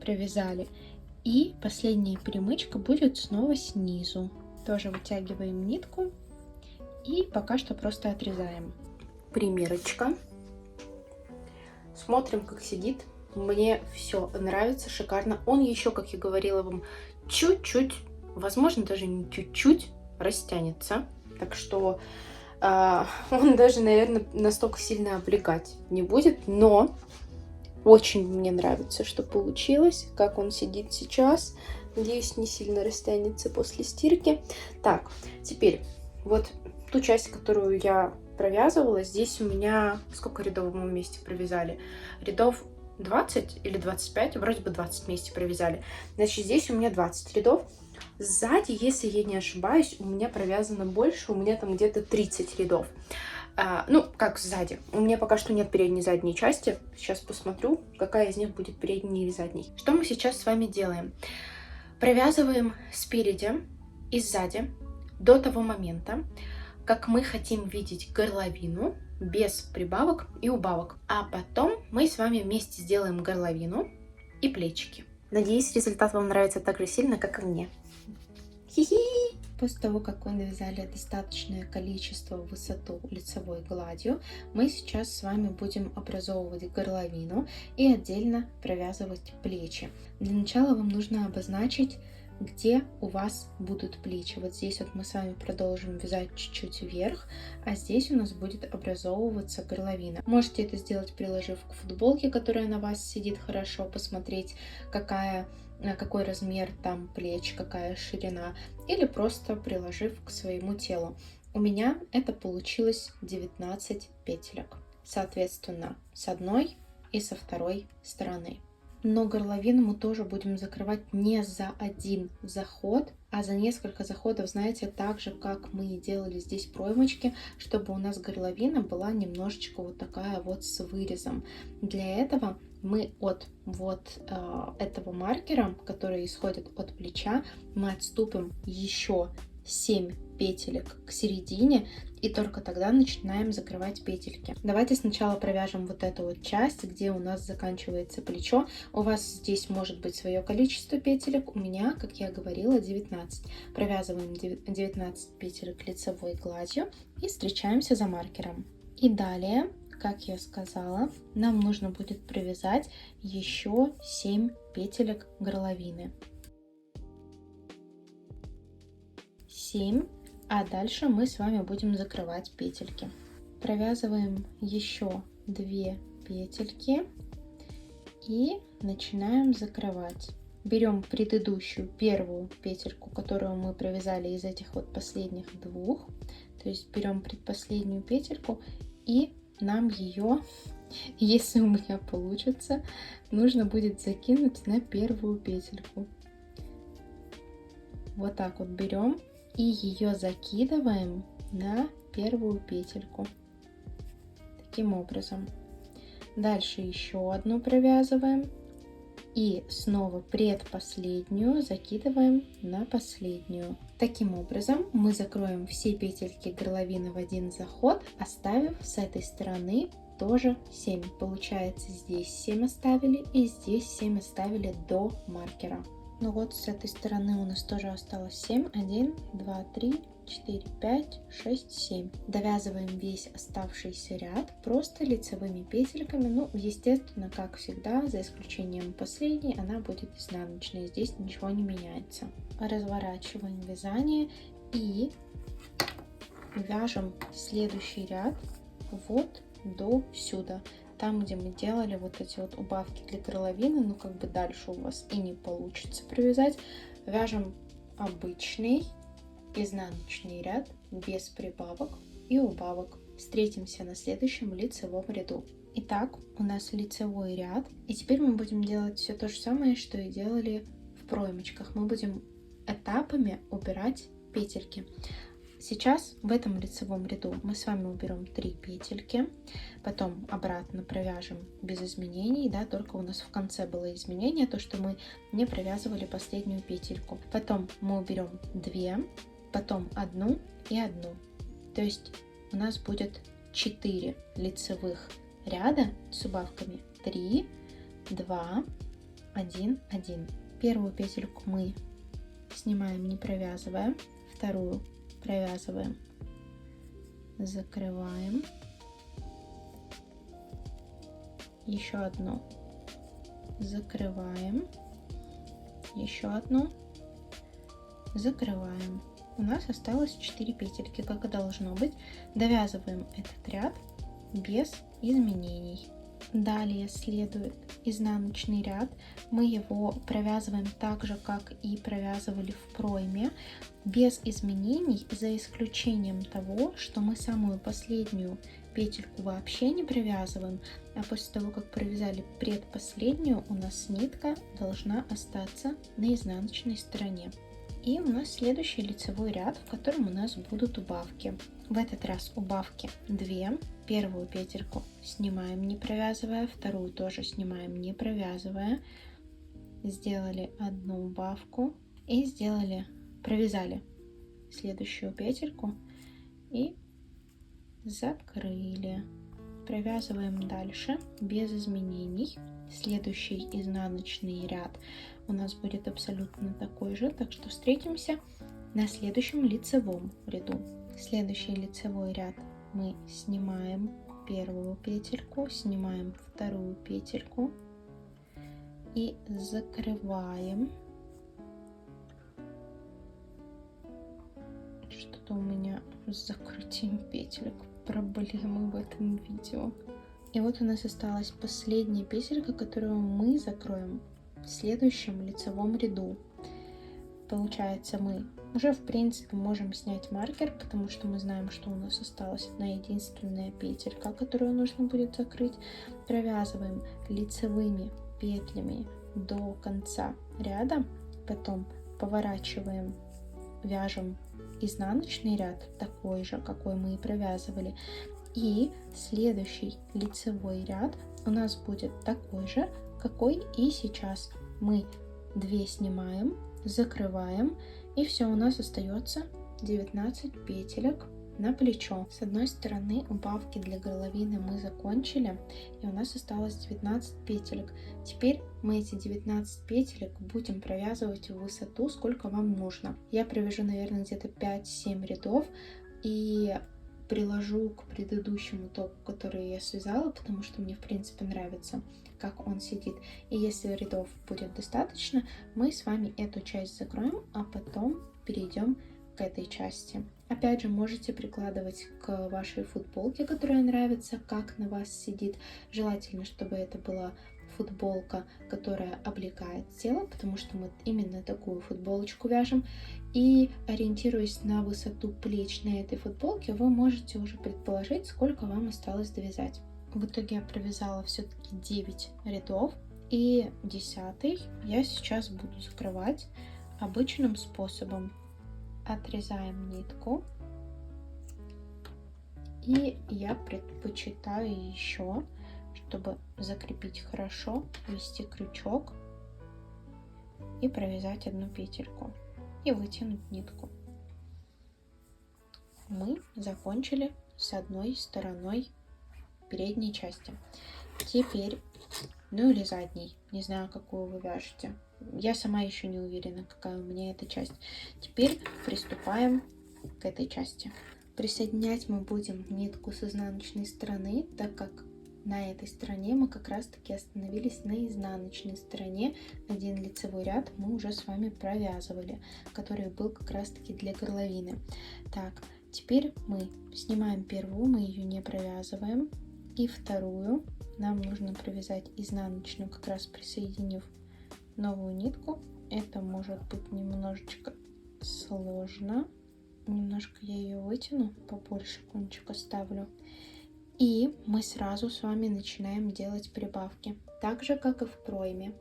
провязали, и последняя перемычка будет снова снизу. Тоже вытягиваем нитку и пока что просто отрезаем. Примерочка. Смотрим, как сидит. Мне все нравится, шикарно. Он еще, как я говорила вам, чуть-чуть, возможно, даже не чуть-чуть растянется. Так что он даже, наверное, настолько сильно облегать не будет. Но очень мне нравится, что получилось, как он сидит сейчас. Надеюсь, не сильно растянется после стирки. Так, теперь вот ту часть, которую я провязывала, здесь у меня сколько рядов мы вместе провязали? Рядов 20 или 25, вроде бы 20 вместе провязали. Значит, здесь у меня 20 рядов. Сзади, если я не ошибаюсь, у меня провязано больше, у меня там где-то 30 рядов. Ну, как сзади. У меня пока что нет передней и задней части. Сейчас посмотрю, какая из них будет передней или задней. Что мы сейчас с вами делаем? Провязываем спереди и сзади до того момента, как мы хотим видеть горловину без прибавок и убавок. А потом мы с вами вместе сделаем горловину и плечики. Надеюсь, результат вам нравится так же сильно, как и мне. Хи-хи! После того, как вы навязали достаточное количество в высоту лицевой гладью, мы сейчас с вами будем образовывать горловину и отдельно провязывать плечи. Для начала вам нужно обозначить, где у вас будут плечи. Вот здесь вот мы с вами продолжим вязать чуть-чуть вверх, а здесь у нас будет образовываться горловина. Можете это сделать, приложив к футболке, которая на вас сидит хорошо, посмотреть, какой размер там плеч, какая ширина, или просто приложив к своему телу. У меня это получилось 19 петелек, соответственно, с одной и со второй стороны. Но горловину мы тоже будем закрывать не за один заход, а за несколько заходов, знаете, так же, как мы делали здесь проймочки, чтобы у нас горловина была немножечко вот такая вот с вырезом. Для этого мы от вот этого маркера, который исходит от плеча, мы отступим еще 7 петелек к середине, и только тогда начинаем закрывать петельки. Давайте сначала провяжем вот эту вот часть, где у нас заканчивается плечо. У вас здесь может быть свое количество петелек, у меня, как я говорила, 19. Провязываем 19 петелек лицевой гладью и встречаемся за маркером. И далее, как я сказала, нам нужно будет провязать еще 7 петелек горловины. 7, а дальше мы с вами будем закрывать петельки. Провязываем еще 2 петельки и начинаем закрывать. Берем предыдущую первую петельку, которую мы провязали из этих вот последних двух, то есть берем предпоследнюю петельку, и нам ее, если у меня получится, нужно будет закинуть на первую петельку. Вот так вот берем и ее закидываем на первую петельку. Таким образом. Дальше еще одну провязываем. И снова предпоследнюю закидываем на последнюю. Таким образом мы закроем все петельки горловины в один заход, оставив с этой стороны тоже 7. Получается, здесь 7 оставили и здесь 7 оставили до маркера. Ну вот, с этой стороны у нас тоже осталось 7. 1, 2, 3, 4, 5, 6, 7. Довязываем весь оставшийся ряд просто лицевыми петельками. Ну, естественно, как всегда, за исключением последней, она будет изнаночной. Здесь ничего не меняется. Разворачиваем вязание и вяжем следующий ряд вот до сюда. Там, где мы делали вот эти вот убавки для горловины, ну как бы дальше у вас и не получится провязать, вяжем обычный изнаночный ряд без прибавок и убавок. Встретимся на следующем лицевом ряду. Итак, у нас лицевой ряд, и теперь мы будем делать все то же самое, что и делали в проймочках. Мы будем этапами убирать петельки. Сейчас в этом лицевом ряду мы с вами уберем 3 петельки, потом обратно провяжем без изменений, да, только у нас в конце было изменение, то что мы не провязывали последнюю петельку. Потом мы уберем 2, потом 1 и 1. То есть у нас будет 4 лицевых ряда с убавками 3, 2, 1, 1. Первую петельку мы снимаем, не провязывая, вторую провязываем, закрываем, еще одну, закрываем, еще одну, закрываем. У нас осталось 4 петельки, как и должно быть. Довязываем этот ряд без изменений. Далее следует изнаночный ряд. Мы его провязываем так же, как и провязывали в пройме, без изменений, за исключением того, что мы самую последнюю петельку вообще не провязываем, а после того, как провязали предпоследнюю, у нас нитка должна остаться на изнаночной стороне. И у нас следующий лицевой ряд, в котором у нас будут убавки. В этот раз убавки 2. Первую петельку снимаем, не провязывая, вторую тоже снимаем, не провязывая. Сделали одну убавку и провязали следующую петельку и закрыли. Провязываем дальше без изменений. Следующий изнаночный ряд у нас будет абсолютно такой же, так что встретимся на следующем лицевом ряду. Следующий лицевой ряд мы снимаем первую петельку, снимаем вторую петельку и закрываем. Что-то у меня с закрытием петелек проблемы в этом видео. И вот у нас осталась последняя петелька, которую мы закроем в следующем лицевом ряду. Получается, мы уже в принципе можем снять маркер, потому что мы знаем, что у нас осталась одна единственная петелька, которую нужно будет закрыть. Провязываем лицевыми петлями до конца ряда, потом поворачиваем, вяжем изнаночный ряд такой же, какой мы и провязывали. И следующий лицевой ряд у нас будет такой же, какой и сейчас. Мы 2 снимаем, закрываем, и все, у нас остается 19 петелек на плечо. С одной стороны убавки для горловины мы закончили, и у нас осталось 19 петелек. Теперь мы эти 19 петелек будем провязывать в высоту, сколько вам нужно. Я провяжу, наверное, где-то 5-7 рядов и приложу к предыдущему топу, который я связала, потому что мне в принципе нравится, как он сидит. И если рядов будет достаточно, мы с вами эту часть закроем, а потом перейдем к этой части. Опять же, можете прикладывать к вашей футболке, которая нравится, как на вас сидит. Желательно, чтобы это была футболка, которая облекает тело, потому что мы именно такую футболочку вяжем. И ориентируясь на высоту плеч на этой футболке, вы можете уже предположить, сколько вам осталось довязать. В итоге я провязала все-таки 9 рядов, и 10-й я сейчас буду закрывать обычным способом. Отрезаем нитку, и я предпочитаю еще, чтобы закрепить хорошо, ввести крючок и провязать одну петельку и вытянуть нитку. Мы закончили с одной стороной передней части. Теперь, ну или задней, не знаю, какую вы вяжете. Я сама еще не уверена, какая у меня эта часть. Теперь приступаем к этой части. Присоединять мы будем нитку с изнаночной стороны, так как на этой стороне мы как раз таки остановились на изнаночной стороне. Один лицевой ряд мы уже с вами провязывали, который был как раз таки для горловины. Так, теперь мы снимаем первую, мы ее не провязываем. И вторую нам нужно провязать изнаночную, как раз присоединив новую нитку. Это может быть немножечко сложно. Немножко я ее вытяну, побольше кончик оставлю. И мы сразу с вами начинаем делать прибавки. Так же, как и в пройме.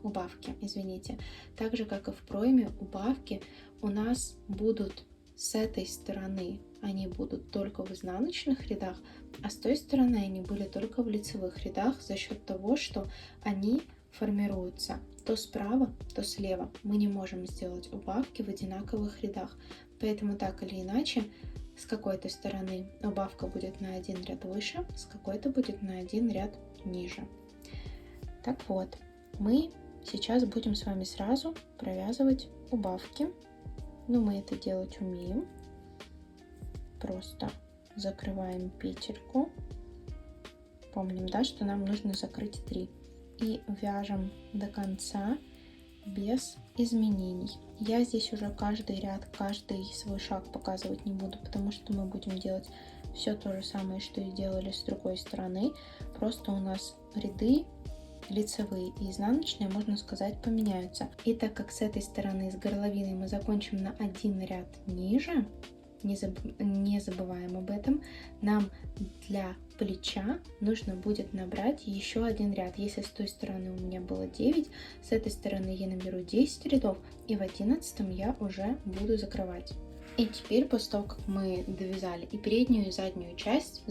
Убавки, извините. Так же, как и в пройме, убавки у нас будут с этой стороны. Они будут только в изнаночных рядах, а с той стороны они были только в лицевых рядах за счет того, что они формируются то справа, то слева. Мы не можем сделать убавки в одинаковых рядах. Поэтому так или иначе, с какой-то стороны убавка будет на один ряд выше, с какой-то будет на один ряд ниже. Так вот, мы сейчас будем с вами сразу провязывать убавки. Но мы это делать умеем. Просто закрываем петельку. Помним, да, что нам нужно закрыть 3. И вяжем до конца без изменений. Я здесь уже каждый ряд, каждый свой шаг показывать не буду, потому что мы будем делать все то же самое, что и делали с другой стороны. Просто у нас ряды лицевые и изнаночные, можно сказать, поменяются. И так как с этой стороны, с горловиной, мы закончим на один ряд ниже, не забываем об этом, нам для плеча нужно будет набрать еще один ряд. Если с той стороны у меня было 9, с этой стороны я наберу 10 рядов, и в 11 я уже буду закрывать. И теперь, после того, как мы довязали и переднюю, и заднюю часть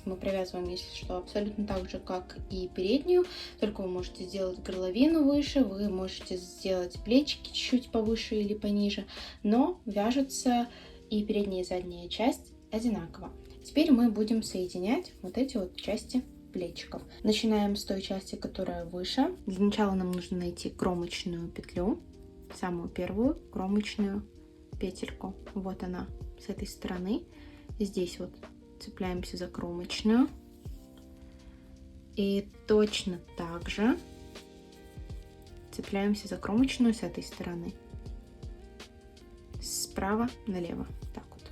мы провязываем, если что, абсолютно так же, как и переднюю, только вы можете сделать горловину выше, вы можете сделать плечики чуть повыше или пониже, но вяжется и передняя, и задняя часть одинаково. Теперь мы будем соединять вот эти вот части плечиков. Начинаем с той части, которая выше. Для начала нам нужно найти кромочную петлю, самую первую кромочную петельку. Вот она с этой стороны. Здесь вот цепляемся за кромочную. И точно так же цепляемся за кромочную с этой стороны. Справа налево. Так вот.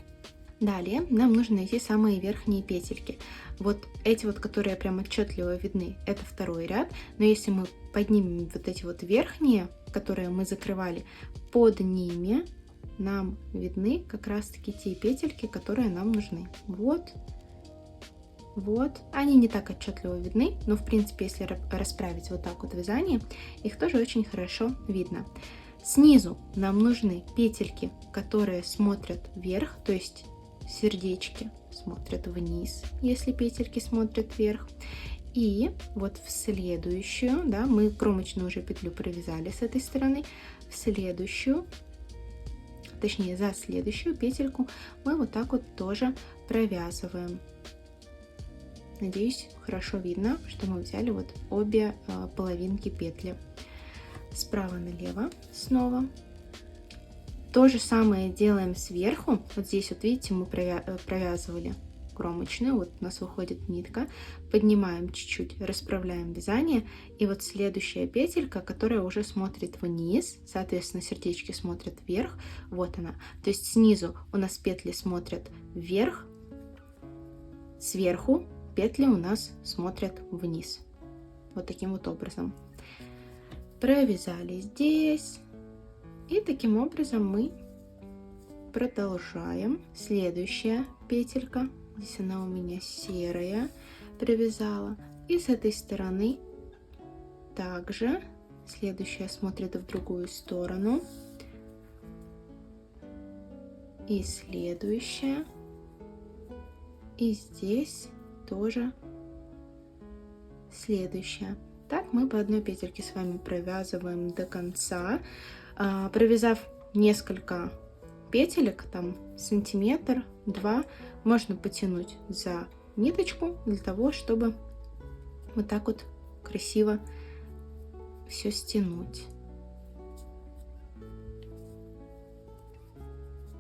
Далее нам нужно найти самые верхние петельки. Вот эти вот, которые прям отчетливо видны, это второй ряд. Но если мы поднимем вот эти вот верхние, которые мы закрывали, под ними нам видны как раз таки те петельки, которые нам нужны. Вот. Они не так отчетливо видны, но в принципе, если расправить вот так вот вязание, их тоже очень хорошо видно. Снизу нам нужны петельки, которые смотрят вверх, то есть сердечки смотрят вниз, если петельки смотрят вверх. И вот в следующую, да, мы кромочную уже петлю провязали с этой стороны, в следующую точнее за следующую петельку мы вот так вот тоже провязываем. Надеюсь, хорошо видно, что мы взяли вот обе половинки петли. Справа налево снова. То же самое делаем сверху. Вот здесь вот видите, мы провязывали кромочную, вот у нас выходит нитка, поднимаем чуть-чуть, расправляем вязание, и вот следующая петелька, которая уже смотрит вниз, соответственно сердечки смотрят вверх, вот она, то есть снизу у нас петли смотрят вверх, сверху петли у нас смотрят вниз, вот таким вот образом. Провязали здесь, и таким образом мы продолжаем. Следующая петелька, здесь она у меня серая, провязала, и с этой стороны также следующая смотрит в другую сторону, и следующая, и здесь тоже следующая. Так мы по одной петельке с вами провязываем до конца. Провязав несколько петелек, там сантиметр-два, можно потянуть за ниточку для того, чтобы вот так вот красиво все стянуть.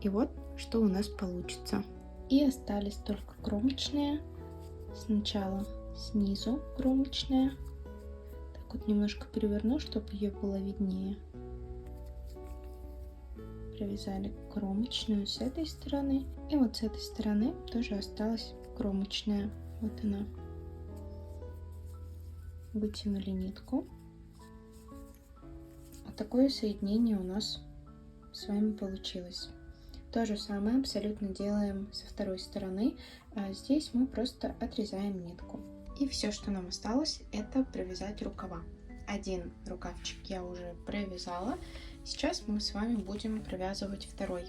И вот что у нас получится. И остались только кромочные. Сначала снизу кромочная. Так вот немножко переверну, чтобы ее было виднее. Провязали кромочную с этой стороны, и вот с этой стороны тоже осталась кромочная. Вот она. Вытянули нитку. Вот такое соединение у нас с вами получилось. То же самое абсолютно делаем со второй стороны. Здесь мы просто отрезаем нитку. И все, что нам осталось, это провязать рукава. Один рукавчик я уже провязала. Сейчас мы с вами будем провязывать второй.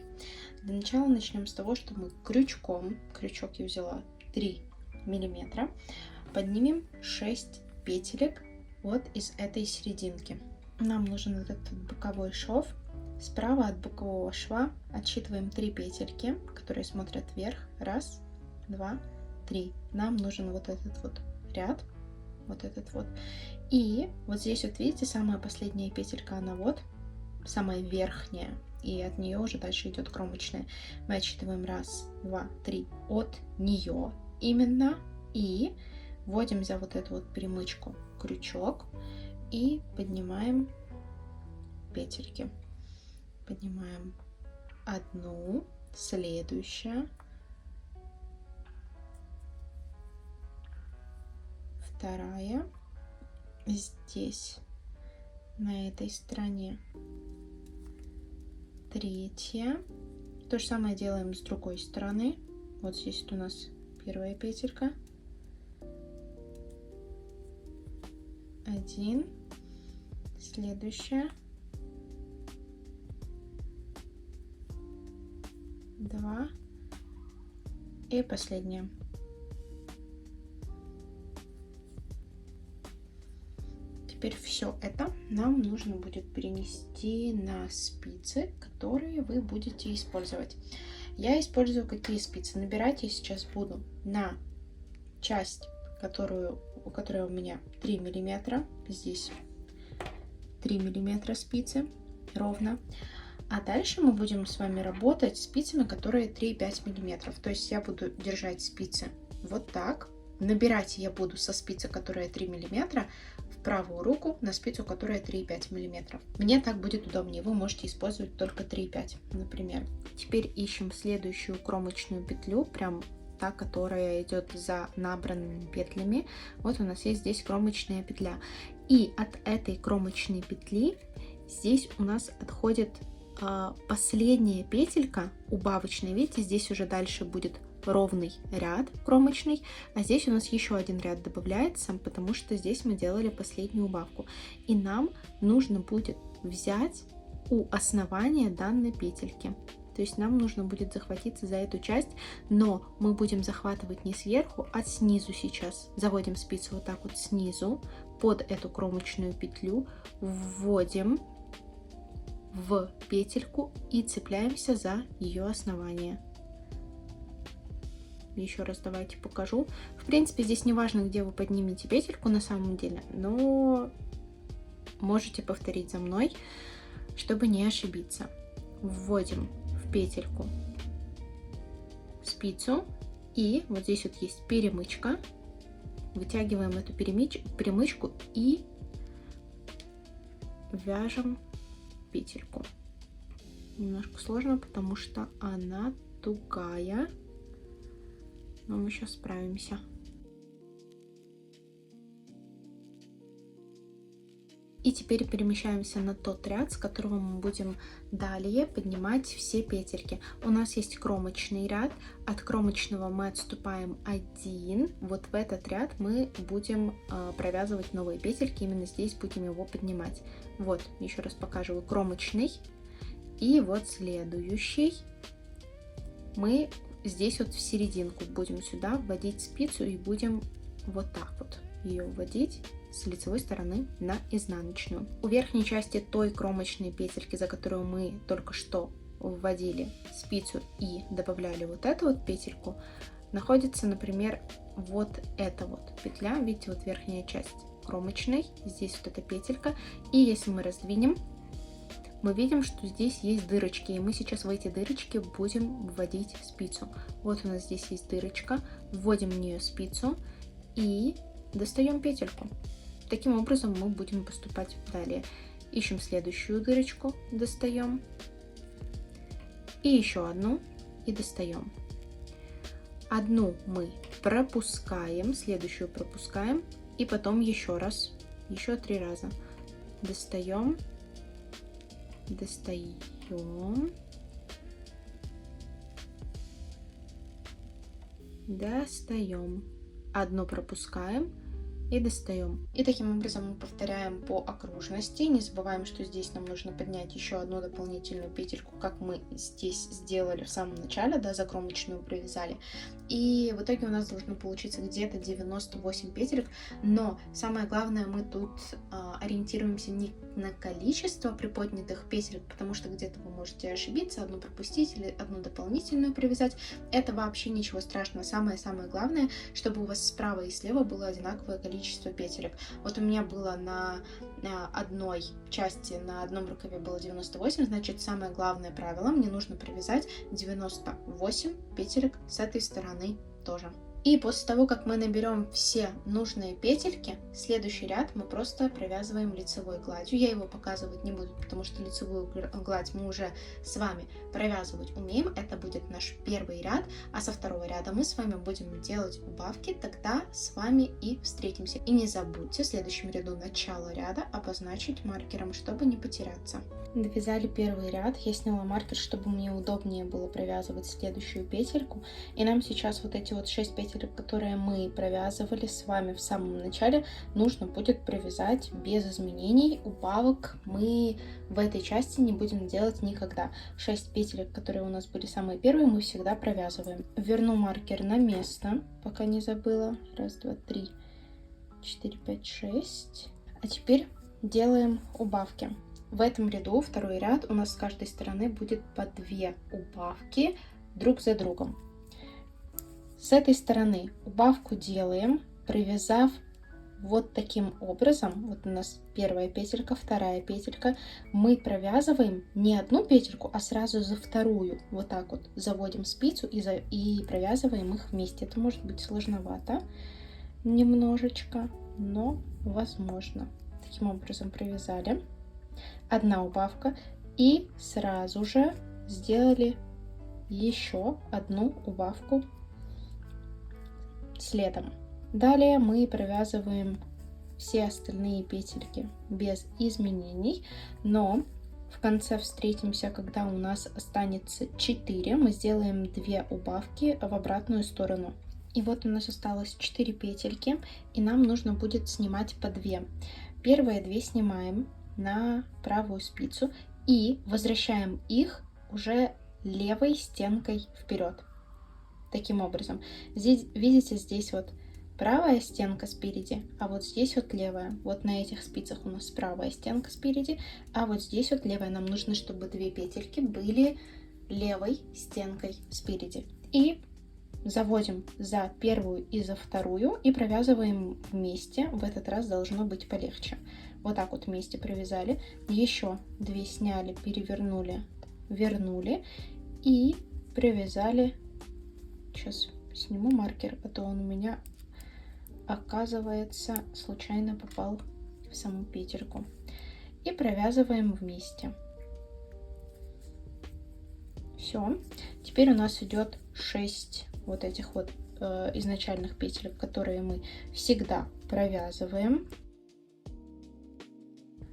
Для начала начнем с того, что мы крючком, крючок я взяла 3 миллиметра, поднимем 6 петелек вот из этой серединки. Нам нужен вот этот боковой шов. Справа от бокового шва отсчитываем 3 петельки, которые смотрят вверх. 1, 2, 3. Нам нужен вот этот вот ряд, вот этот вот. И вот здесь вот видите, самая последняя петелька, она вот самая верхняя, и от нее уже дальше идет кромочная. Мы отсчитываем 1, 2, 3 от нее именно, и вводим за вот эту вот перемычку крючок и поднимаем петельки. Поднимаем одну, следующая, вторая, здесь на этой стороне третья. То же самое делаем с другой стороны. Вот здесь у нас первая петелька, 1, следующая, 2 и последняя. Теперь все это нам нужно будет перенести на спицы, которые вы будете использовать. Я использую какие спицы? Набирать я сейчас буду на часть, у которой у меня 3 миллиметра. Здесь 3 миллиметра спицы ровно. А дальше мы будем с вами работать спицами, которые 3,5 миллиметров. То есть я буду держать спицы вот так. Набирать я буду со спицы, которая 3 миллиметра, в правую руку на спицу, которая 3,5 миллиметров. Мне так будет удобнее. Вы можете использовать только 3,5, например. Теперь ищем следующую кромочную петлю, прям та, которая идет за набранными петлями. Вот у нас есть здесь кромочная петля. И от этой кромочной петли здесь у нас отходит последняя петелька убавочная. Видите, здесь уже дальше будет ровный ряд кромочный, а здесь у нас еще один ряд добавляется, потому что здесь мы делали последнюю убавку. И нам нужно будет взять у основания данной петельки. То есть нам нужно будет захватиться за эту часть, но мы будем захватывать не сверху, а снизу сейчас. Заводим спицу вот так вот снизу под эту кромочную петлю, вводим в петельку и цепляемся за ее основание. Еще раз давайте покажу. В принципе, здесь не важно, где вы поднимете петельку на самом деле, но можете повторить за мной, чтобы не ошибиться. Вводим в петельку спицу, и вот здесь вот есть перемычка. Вытягиваем эту перемычку и вяжем петельку. Немножко сложно, потому что она тугая, но мы сейчас справимся. И теперь перемещаемся на тот ряд, с которого мы будем далее поднимать все петельки. У нас есть кромочный ряд, от кромочного мы отступаем 1, вот в этот ряд мы будем провязывать новые петельки, именно здесь будем его поднимать. Вот, еще раз показываю, кромочный, и вот следующий мы здесь вот в серединку будем сюда вводить спицу и будем вот так вот ее вводить с лицевой стороны на изнаночную. У верхней части той кромочной петельки, за которую мы только что вводили спицу и добавляли вот эту вот петельку, находится, например, вот эта вот петля. Видите, вот верхняя часть кромочной, здесь вот эта петелька, и если мы раздвинем, мы видим, что здесь есть дырочки, и мы сейчас в эти дырочки будем вводить спицу. Вот у нас здесь есть дырочка, вводим в нее спицу и достаем петельку. Таким образом мы будем поступать далее. Ищем следующую дырочку, достаем, и еще одну, и достаем. Одну мы пропускаем, следующую пропускаем, и потом еще раз, еще 3 раза. Достаем, достаем, достаем. Одну пропускаем и достаем. И таким образом мы повторяем по окружности. Не забываем, что здесь нам нужно поднять еще одну дополнительную петельку, как мы здесь сделали в самом начале, да, за кромочную провязали. И в итоге у нас должно получиться где-то 98 петелек. Но самое главное, мы тут ориентируемся не на количество приподнятых петелек, потому что где-то вы можете ошибиться, одну пропустить или одну дополнительную привязать. Это вообще ничего страшного. Самое главное, чтобы у вас справа и слева было одинаковое количество петелек. Вот у меня было на одной части, на одном рукаве было 98, значит, самое главное правило, мне нужно провязать 98 петелек с этой стороны тоже. И после того, как мы наберем все нужные петельки, следующий ряд мы просто провязываем лицевой гладью. Я его показывать не буду, потому что лицевую гладь мы уже с вами провязывать умеем. Это будет наш первый ряд, а со второго ряда мы с вами будем делать убавки, тогда с вами и встретимся. И не забудьте в следующем ряду начало ряда обозначить маркером, чтобы не потеряться. Довязали первый ряд, я сняла маркер, чтобы мне удобнее было провязывать следующую петельку. И нам сейчас вот эти вот 6 петелек, которые мы провязывали с вами в самом начале, нужно будет провязать без изменений. Убавок мы в этой части не будем делать никогда. 6 петелек, которые у нас были самые первые, мы всегда провязываем. Верну маркер на место, пока не забыла. 1, 2, 3, 4, 5, 6. А теперь делаем убавки. В этом ряду, второй ряд, у нас с каждой стороны будет по 2 убавки друг за другом. С этой стороны убавку делаем, провязав вот таким образом. Вот у нас первая петелька, вторая петелька. Мы провязываем не одну петельку, а сразу за вторую. Вот так вот заводим спицу и провязываем их вместе. Это может быть сложновато немножечко, но возможно. Таким образом провязали. Одна убавка и сразу же сделали еще одну убавку следом. Далее мы провязываем все остальные петельки без изменений, но в конце встретимся, когда у нас останется 4, мы сделаем 2 убавки в обратную сторону. И вот у нас осталось 4 петельки, и нам нужно будет снимать по 2. Первые 2 снимаем на правую спицу и возвращаем их уже левой стенкой вперед. Таким образом, здесь, видите, здесь вот правая стенка спереди, а вот здесь вот левая. Вот на этих спицах у нас правая стенка спереди, а вот здесь вот левая. Нам нужно, чтобы 2 петельки были левой стенкой спереди. И заводим за первую и за вторую и провязываем вместе. В этот раз должно быть полегче. Вот так вот вместе провязали. Еще 2 сняли, перевернули, вернули и провязали. Сейчас сниму маркер, а то он у меня, оказывается, случайно попал в саму петельку. И провязываем вместе. Все. Теперь у нас идет 6 вот этих вот изначальных петелек, которые мы всегда провязываем.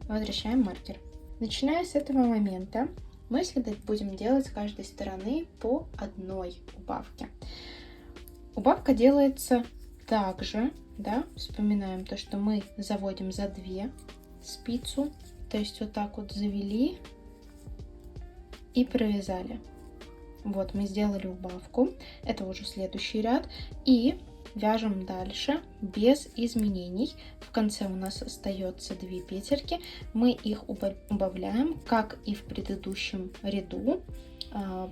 Возвращаем маркер. Начиная с этого момента мы всегда будем делать с каждой стороны по одной убавке. Убавка делается также, да, вспоминаем то, что мы заводим за 2 спицу, то есть вот так вот завели и провязали. Вот мы сделали убавку, это уже следующий ряд, и вяжем дальше без изменений. В конце у нас остается 2 петельки, мы их убавляем, как и в предыдущем ряду,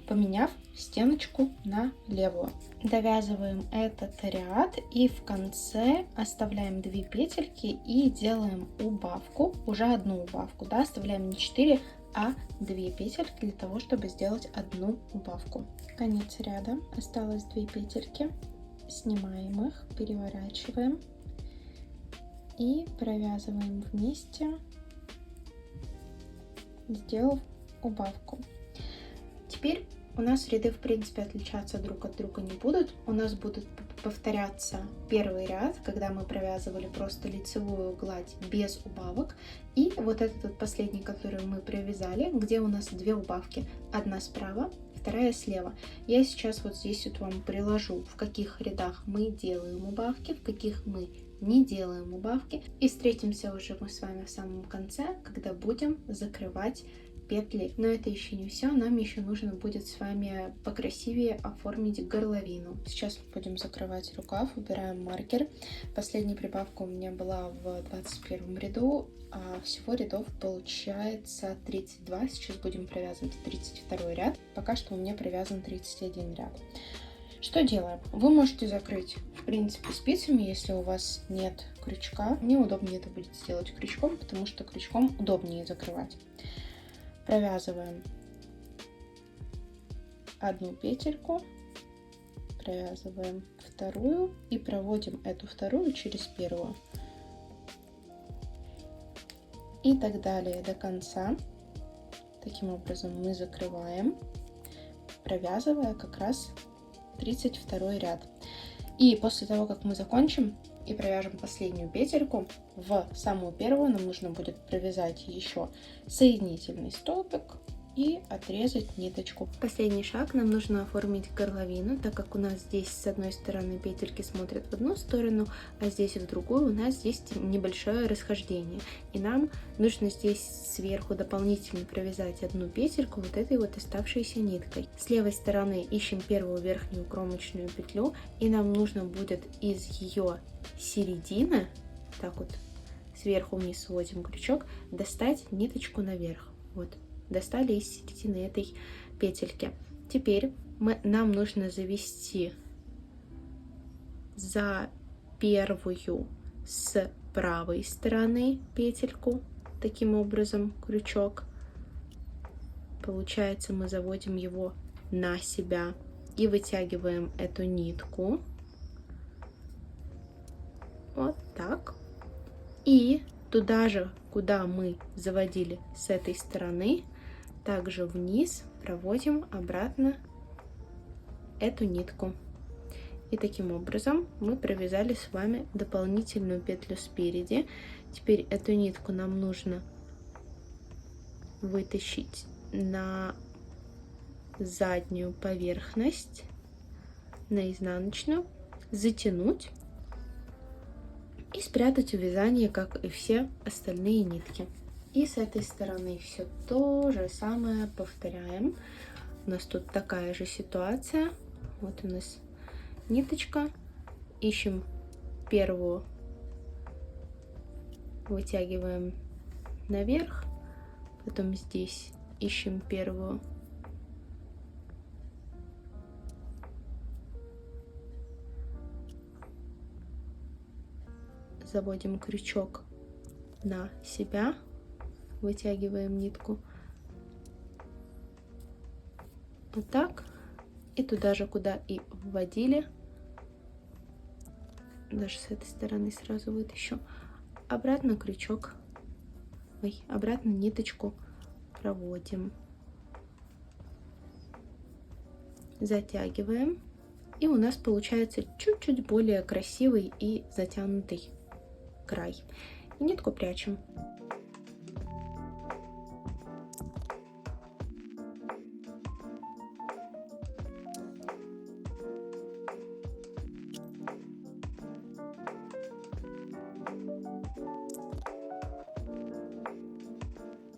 поменяв стеночку на левую. Довязываем этот ряд и в конце оставляем 2 петельки и делаем убавку, уже одну убавку, да, оставляем не 4, а 2 петельки для того, чтобы сделать одну убавку. Конец ряда, осталось 2 петельки, снимаем их, переворачиваем и провязываем вместе, сделав убавку. Теперь у нас ряды в принципе отличаться друг от друга не будут. У нас будут повторяться первый ряд, когда мы провязывали просто лицевую гладь без убавок. И вот этот вот последний, который мы провязали, где у нас 2 убавки. Одна справа, вторая слева. Я сейчас вот здесь вот вам приложу, в каких рядах мы делаем убавки, в каких мы не делаем убавки. И встретимся уже мы с вами в самом конце, когда будем закрывать петли. Но это еще не все, нам еще нужно будет с вами покрасивее оформить горловину. Сейчас будем закрывать рукав, убираем маркер. Последняя прибавка у меня была в 21 ряду, а всего рядов получается 32. Сейчас будем провязывать 32 ряд. Пока что у меня привязан 31 ряд. Что делаем? Вы можете закрыть, в принципе, спицами, если у вас нет крючка. Мне удобнее это будет сделать крючком, потому что крючком удобнее закрывать. Провязываем одну петельку, провязываем вторую и проводим эту вторую через первую. И так далее до конца. Таким образом мы закрываем, провязывая как раз 32 ряд. И после того, как мы закончим и провяжем последнюю петельку, в самую первую нам нужно будет провязать еще соединительный столбик и отрезать ниточку. Последний шаг, нам нужно оформить горловину, так как у нас здесь с одной стороны петельки смотрят в одну сторону, а здесь в другую. У нас здесь небольшое расхождение, и нам нужно здесь сверху дополнительно провязать одну петельку вот этой вот оставшейся ниткой. С левой стороны ищем первую верхнюю кромочную петлю, и нам нужно будет из ее середины, так вот сверху вниз сводим крючок, достать ниточку наверх. Вот. Достали из середины этой петельки. Теперь нам нужно завести за первую с правой стороны петельку, таким образом крючок. Получается, мы заводим его на себя и вытягиваем эту нитку. Вот так. И туда же, куда мы заводили с этой стороны, также вниз проводим обратно эту нитку. И таким образом мы провязали с вами дополнительную петлю спереди. Теперь эту нитку нам нужно вытащить на заднюю поверхность, на изнаночную, затянуть и спрятать в вязании, как и все остальные нитки. И с этой стороны все то же самое повторяем. У нас тут такая же ситуация. Вот у нас ниточка. Ищем первую вытягиваем наверх, потом здесь ищем первую, заводим крючок на себя, вытягиваем нитку вот так, и туда же, куда и вводили, даже с этой стороны сразу вытащу, обратно крючок, обратно ниточку проводим, затягиваем, и у нас получается чуть-чуть более красивый и затянутый край. И нитку прячем.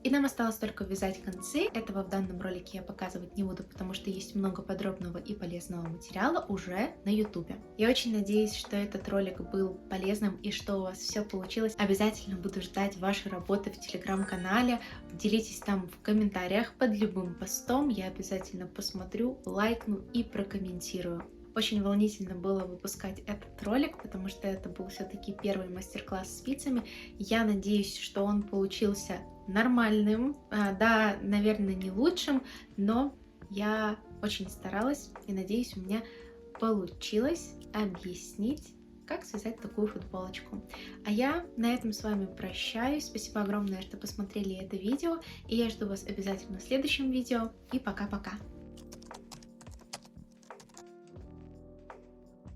И нам осталось только вязать концы. Этого в данном ролике я показывать не буду, потому что есть много подробного и полезного материала уже на YouTube. Я очень надеюсь, что этот ролик был полезным и что у вас все получилось. Обязательно буду ждать вашей работы в телеграм-канале. Делитесь там в комментариях под любым постом. Я обязательно посмотрю, лайкну и прокомментирую. Очень волнительно было выпускать этот ролик, потому что это был все-таки первый мастер-класс с спицами. Я надеюсь, что он получился нормальным. Да, наверное, не лучшим, но я очень старалась и надеюсь, у меня получилось объяснить, как связать такую футболочку. А я на этом с вами прощаюсь. Спасибо огромное, что посмотрели это видео. И я жду вас обязательно в следующем видео. И пока-пока!